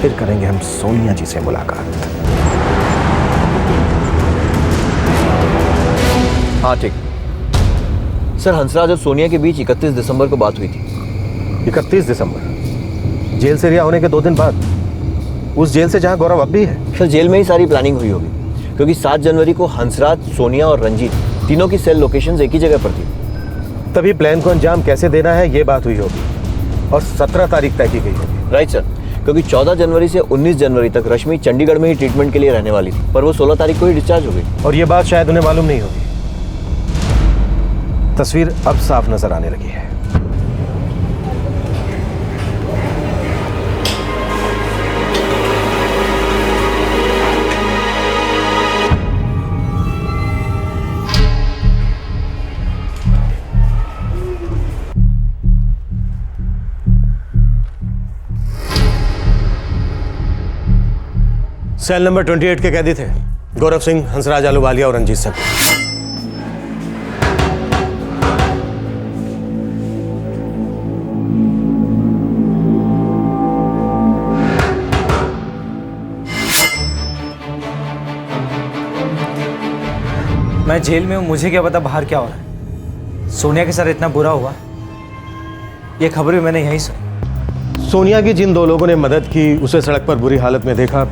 फिर करेंगे हम सोनिया जी से मुलाकात। हाँ ठीक। सर, हंसराज और सोनिया के बीच 31 दिसंबर को बात हुई थी। 31 दिसंबर? जेल से रिहा होने के 2 दिन बाद? उस जेल से जहां गौरव अब भी है? सर, जेल में ही सारी प्लानिंग हुई होगी, क्योंकि 7 जनवरी को हंसराज, सोनिया और रंजीत तीनों की सेल लोकेशंस एक ही जगह पर थी। तभी प्लान को अंजाम कैसे देना है ये बात हुई होगी, और 17 तारीख तय की गई होगी। राइट सर, क्योंकि 14 जनवरी से 19 जनवरी तक रश्मि चंडीगढ़ में ही ट्रीटमेंट के लिए रहने वाली थी, पर वो 16 तारीख को ही डिस्चार्ज हो गई। और ये बात शायद उन्हें मालूम नहीं होगी। तस्वीर अब साफ नजर आने लगी है। सेल नंबर 28 के कैदी थे गौरव सिंह, हंसराज अहलूवालिया और रंजीत सिंह। मैं जेल में हूं, मुझे क्या पता बाहर क्या हो रहा है। सोनिया के साथ इतना बुरा हुआ, ये खबर भी मैंने यहीं सुनी। सोनिया की जिन 2 लोगों ने मदद की, उसे सड़क पर बुरी हालत में देखा,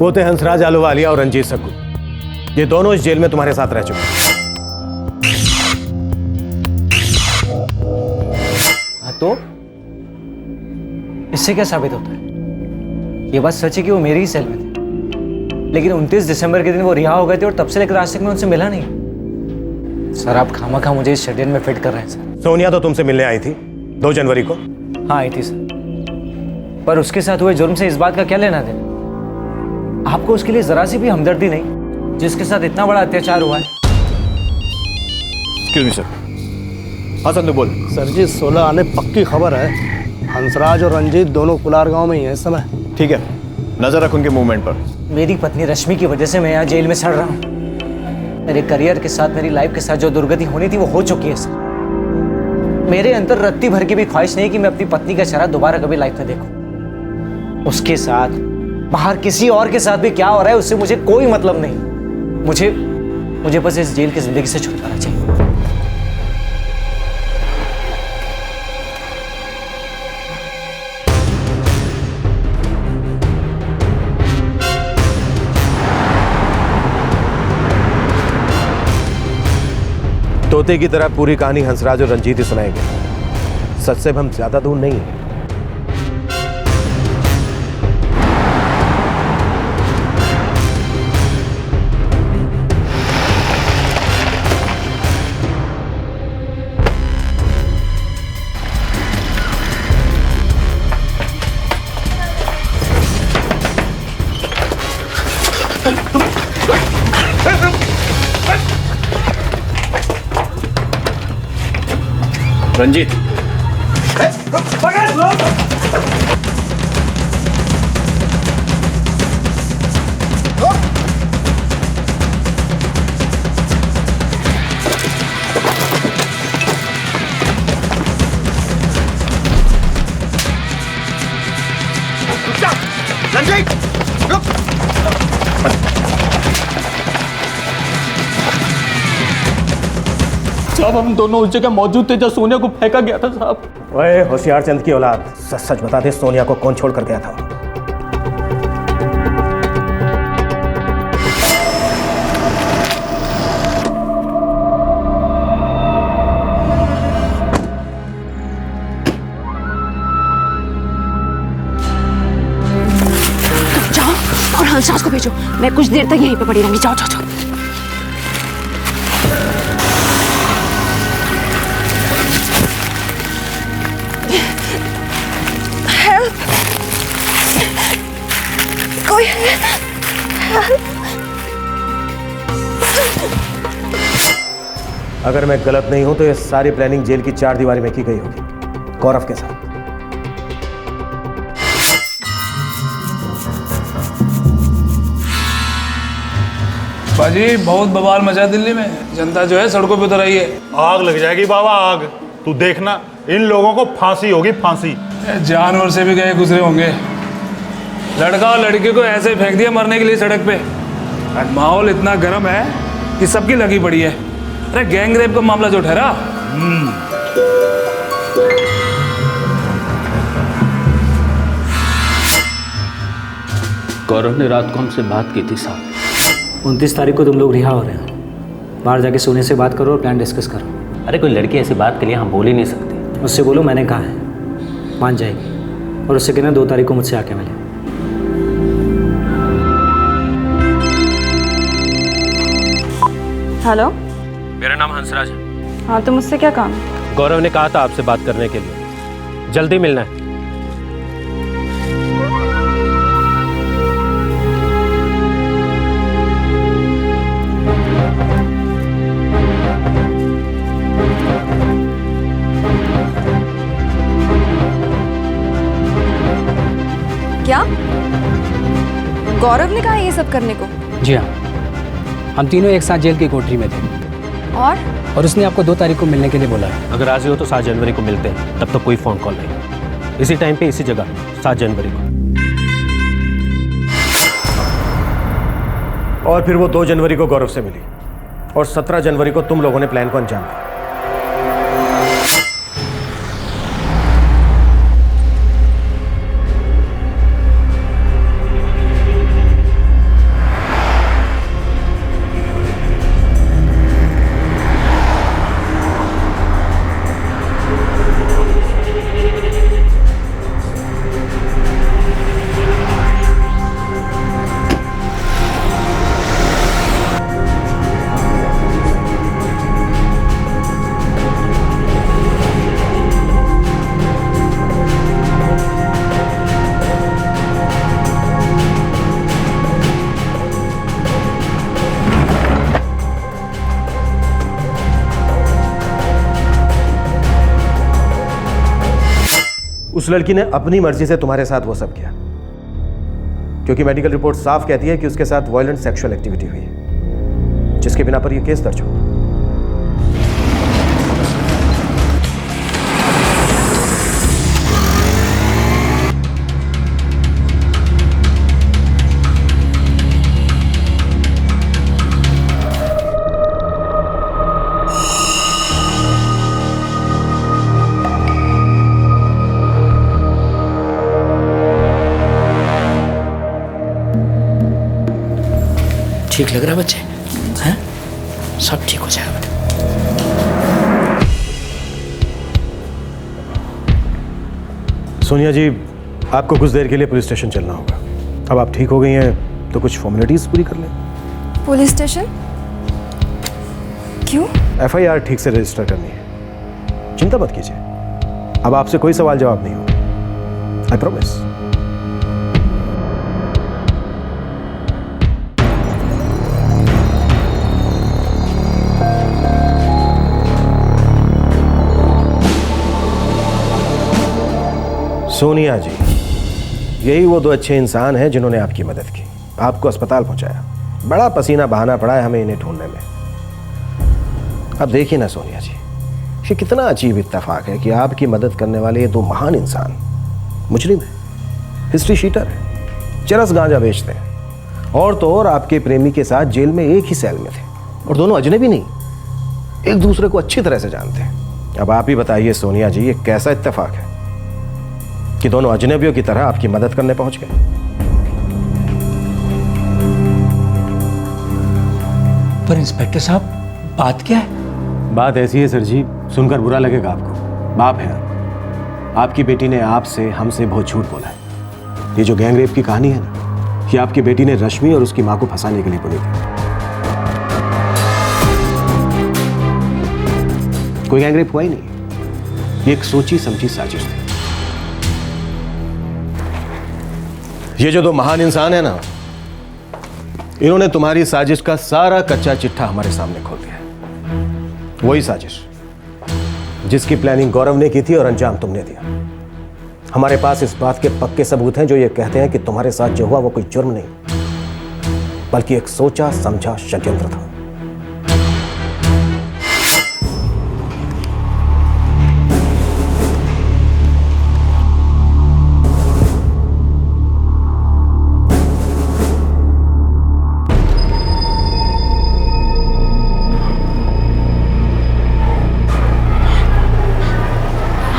वो थे हंसराज अहलूवालिया और रंजीत सग्गू। ये दोनों इस जेल में तुम्हारे साथ रह चुके हैं। हाँ, तो इससे क्या साबित होता है? ये बात सच है कि वो मेरी ही सेल में थे, लेकिन 29 दिसंबर के दिन वो रिहा हो गए थे और तब से लेकर आज तक मैं उनसे मिला नहीं। सर, आप खामखा मुझे इस षड्यंत्र में फिट कर रहे हैं सर। सोनिया तो तुमसे मिलने आई थी 2 जनवरी को। हाँ, आई थी सर, पर उसके साथ हुए जुर्म से इस बात का क्या लेना देना? आपको उसके लिए जरा सी भी हमदर्दी नहीं, जिसके साथ इतना बड़ा अत्याचार हुआ है। Excuse me sir. हाँ संधू बोल। सर जी, 16 आने पक्की खबर है। हंसराज और रंजीत दोनों कुलार गांव में ही हैं इस समय। ठीक है, नजर रख उनके मूवमेंट पर। मेरी पत्नी रश्मि की वजह से मैं यहाँ जेल में सड़ रहा हूँ। मेरे करियर के साथ, मेरी लाइफ के साथ जो दुर्गति होनी थी वो हो चुकी है सर। मेरे अंदर रत्ती भर की भी ख्वाहिश नहीं कि मैं अपनी पत्नी का चेहरा दोबारा कभी लाइफ में देखूं। उसके साथ, बाहर किसी और के साथ भी क्या हो रहा है उससे मुझे कोई मतलब नहीं। मुझे बस इस जेल की जिंदगी से छुटकारा चाहिए। तोते की तरह पूरी कहानी हंसराज और रंजीत ही सुनाएंगे। सच से हम ज्यादा दूर नहीं हैं। रंजीत, साहब हम दोनों उस जगह मौजूद थे जब सोनिया को फेंका गया था साहब। ओए होशियार चंद की औलाद, सच सच बता दे, सोनिया को कौन छोड़ कर गया था? जाओ और हंसराज को भेजो, मैं कुछ देर तक यहीं पे पड़ी रहूंगी। जाओ जाओ जाओ। कोई है? अगर मैं गलत नहीं हूं तो ये सारी प्लानिंग जेल की 4 दीवारी में की गई होगी, गौरव के साथ। बाजी बहुत बवाल मचा दिल्ली में, जनता जो है सड़कों पे उतर आई है। आग लग जाएगी बाबा, आग। तू देखना, इन लोगों को फांसी होगी, फांसी। जानवर से भी गए गुजरे होंगे। लड़का और लड़की को ऐसे फेंक दिया मरने के लिए सड़क पे। माहौल इतना गर्म है कि सबकी लगी पड़ी है। अरे गैंग रेप का मामला जो ठहरा। गौरव ने रात को हमसे बात की थी साहब। 29 तारीख को तुम लोग रिहा हो रहे हो। बाहर जाके सोने से बात करो और प्लान डिस्कस करो। अरे कोई लड़की ऐसी बात के लिए हम बोल ही नहीं सकते। उससे बोलो मैंने कहा है, मान जाएगी। और उससे कहना 2 तारीख को मुझसे आके मिले। हेलो, मेरा नाम हंसराज है। हाँ तो मुझसे क्या काम है? गौरव ने कहा था आपसे बात करने के लिए, जल्दी मिलना है। क्या गौरव ने कहा ये सब करने को? जी हाँ, हम तीनों एक साथ जेल की कोठरी में थे। और उसने आपको 2 तारीख को मिलने के लिए बोला है। अगर राजी हो तो 7 जनवरी को मिलते हैं, तब तक कोई फोन कॉल नहीं। इसी टाइम पे इसी जगह 7 जनवरी को। और फिर वो 2 जनवरी को गौरव से मिली और 17 जनवरी को तुम लोगों ने प्लान को अंजाम दिया। उस लड़की ने अपनी मर्जी से तुम्हारे साथ वो सब किया, क्योंकि मेडिकल रिपोर्ट साफ कहती है कि उसके साथ वायलेंट सेक्सुअल एक्टिविटी हुई है, जिसके बिना पर यह केस दर्ज हुआ। ठीक लग रहा है बच्चे? हैं? सब ठीक हो जाएगा। सोनिया जी, आपको कुछ देर के लिए पुलिस स्टेशन चलना होगा। अब आप ठीक हो गई हैं तो कुछ फॉर्मेलिटीज पूरी कर लें। पुलिस स्टेशन क्यों? FIR ठीक से रजिस्टर करनी है। चिंता मत कीजिए, अब आपसे कोई सवाल जवाब नहीं होगा। I promise. सोनिया जी, यही वो दो अच्छे इंसान हैं जिन्होंने आपकी मदद की, आपको अस्पताल पहुंचाया। बड़ा पसीना बहाना पड़ा है हमें इन्हें ढूंढने में। अब देखिए ना सोनिया जी, ये कितना अजीब इत्तेफाक है कि आपकी मदद करने वाले ये दो महान इंसान मुजरिम है, हिस्ट्री शीटर है, चरस गांजा बेचते हैं, और तो और आपके प्रेमी के साथ जेल में एक ही सेल में थे, और दोनों अजनबी नहीं, एक दूसरे को अच्छी तरह से जानते हैं। अब आप ही बताइए सोनिया जी, ये कैसा इत्तेफाक है कि दोनों अजनबियों की तरह आपकी मदद करने पहुंच गए। पर इंस्पेक्टर साहब, बात क्या है? बात ऐसी है सर जी, सुनकर बुरा लगेगा आपको, बाप है आपकी बेटी ने आपसे हमसे बहुत झूठ बोला है। ये जो गैंगरेप की कहानी है ना, ये आपकी बेटी ने रश्मि और उसकी मां को फंसाने के लिए बुनी थी। कोई गैंगरेप हुआ ही नहीं, ये एक सोची समझी साजिश थी। ये जो दो महान इंसान है ना, इन्होंने तुम्हारी साजिश का सारा कच्चा चिट्ठा हमारे सामने खोल दिया है। वही साजिश जिसकी प्लानिंग गौरव ने की थी और अंजाम तुमने दिया। हमारे पास इस बात के पक्के सबूत हैं जो ये कहते हैं कि तुम्हारे साथ जो हुआ वो कोई जुर्म नहीं, बल्कि एक सोचा समझा षड्यंत्र था।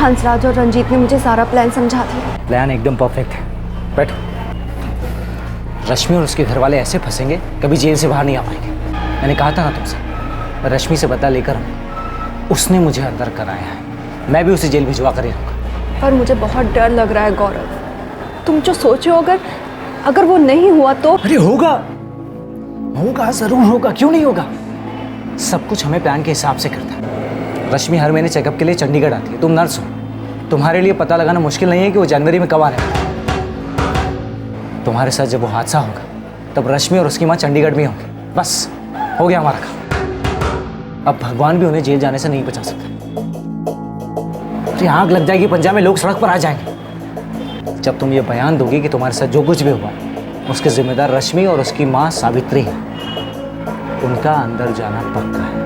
हंसराज और रंजीत ने मुझे सारा प्लान समझा दिया। प्लान एकदम परफेक्ट है। बैठो। रश्मि और उसके घर वाले ऐसे फंसेंगे कभी जेल से बाहर नहीं आ पाएंगे। मैंने कहा था ना तुमसे, रश्मि से बदला लेकर उसने मुझे अंदर कराया है, मैं भी उसे जेल भिजवा कर रहूँगा। पर मुझे बहुत डर लग रहा है गौरव, तुम जो सोचो अगर वो नहीं हुआ तो। अरे होगा, होगा, जरूर होगा, क्यों नहीं होगा। सब कुछ हमें प्लान के हिसाब से करता है। रश्मि हर महीने चेकअप के लिए चंडीगढ़ आती है, तुम नर्स हो, तुम्हारे लिए पता लगाना मुश्किल नहीं है कि वो जनवरी में कब आने वाला है। तुम्हारे साथ जब वो हादसा होगा तब रश्मि और उसकी माँ चंडीगढ़ में होंगे। बस हो गया हमारा काम। अब भगवान भी उन्हें जेल जाने से नहीं बचा सकता। तो आग लग जाएगी पंजाब में, लोग सड़क पर आ जाएंगे। जब तुम ये बयान दोगी कि तुम्हारे साथ जो कुछ भी हुआ उसके जिम्मेदार रश्मि और उसकी माँ सावित्री है, उनका अंदर जाना पक्का है।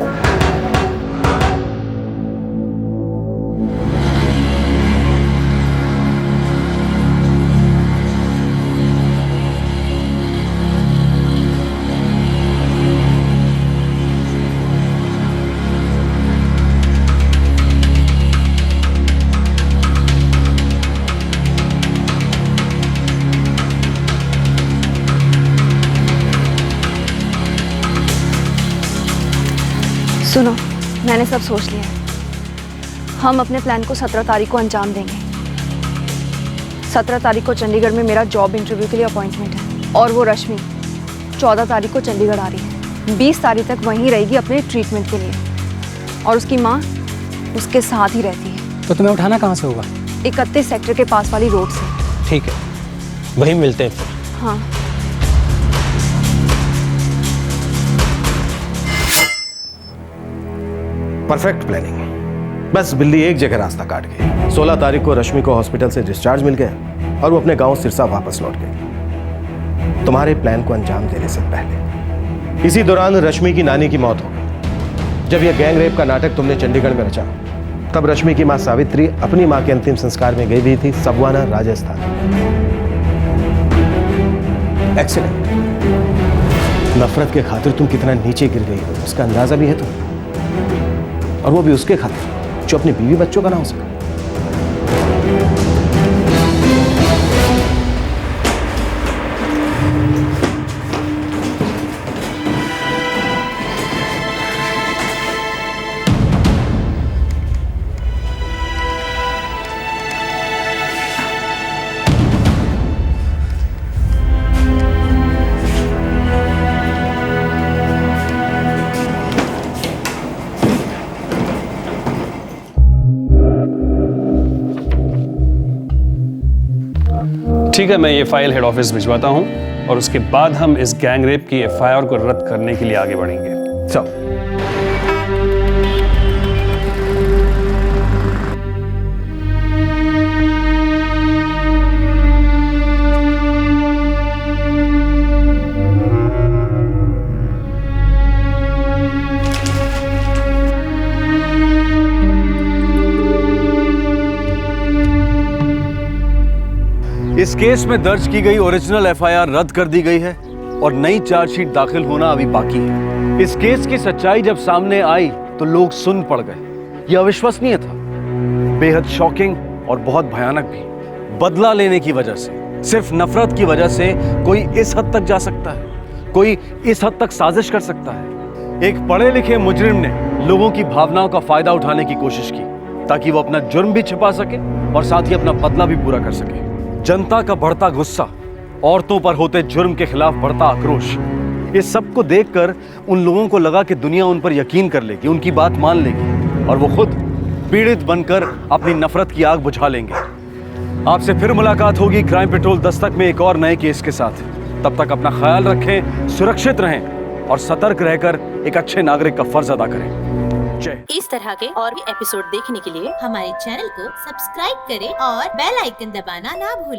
सुनो, मैंने सब सोच लिया है। हम अपने प्लान को 17 तारीख को अंजाम देंगे। 17 तारीख को चंडीगढ़ में मेरा जॉब इंटरव्यू के लिए अपॉइंटमेंट है, और वो रश्मि 14 तारीख को चंडीगढ़ आ रही है। 20 तारीख तक वहीं रहेगी अपने ट्रीटमेंट के लिए, और उसकी माँ उसके साथ ही रहती है। तो तुम्हें उठाना कहाँ से होगा? 31 सेक्टर के पास वाली रोड से। ठीक है, वहीं मिलते हैं फिर। हाँ। Perfect planning. बस बिल्ली एक जगह रास्ता काट गई। 16 तारीख को रश्मि को हॉस्पिटल से डिस्चार्ज मिल गया और वो अपने गांव सिरसा वापस लौट गई। तुम्हारे प्लान को अंजाम देने से पहले इसी दौरान रश्मि की नानी की मौत हो गई। जब यह गैंग रेप का नाटक तुमने चंडीगढ़ में रचा, तब रश्मि की मां सावित्री अपनी मां के अंतिम संस्कार में गई हुई थी सबवाना, राजस्थान। एक्सीडेंट। नफरत के खातिर तुम कितना नीचे गिर गई हो उसका अंदाजा भी है तुम्हें, और वो भी उसके खातिर जो अपने बीवी बच्चों का ना हो सका। ठीक है, मैं ये फाइल हेड ऑफिस भिजवाता हूँ और उसके बाद हम इस गैंग रेप की एफआईआर को रद्द करने के लिए आगे बढ़ेंगे। चलो। केस में दर्ज की गई ओरिजिनल एफआईआर रद्द कर दी गई है और नई चार्जशीट दाखिल होना अभी बाकी है। इस केस की सच्चाई जब सामने आई तो लोग सुन पड़ गए। यह अविश्वसनीय था, बेहद शॉकिंग और बहुत भयानक भी। बदला लेने की वजह से, सिर्फ नफरत की वजह से कोई इस हद तक जा सकता है, कोई इस हद तक साजिश कर सकता है। एक पढ़े लिखे मुजरिम ने लोगों की भावनाओं का फायदा उठाने की कोशिश की ताकि वो अपना जुर्म भी छिपा सके और साथ ही अपना बदला भी पूरा कर सके। जनता का बढ़ता गुस्सा, औरतों पर होते जुर्म के खिलाफ बढ़ता आक्रोश, इस सब को देखकर उन लोगों को लगा कि दुनिया उन पर यकीन कर लेगी, उनकी बात मान लेगी और वो खुद पीड़ित बनकर अपनी नफरत की आग बुझा लेंगे। आपसे फिर मुलाकात होगी क्राइम पेट्रोल दस्तक में एक और नए केस के साथ। तब तक अपना ख्याल रखें, सुरक्षित रहें और सतर्क रहकर एक अच्छे नागरिक का फर्ज अदा करें। जय। इस तरह के और भी एपिसोड देखने के लिए हमारे चैनल को सब्सक्राइब करें और बेल आइकन दबाना ना भूलें।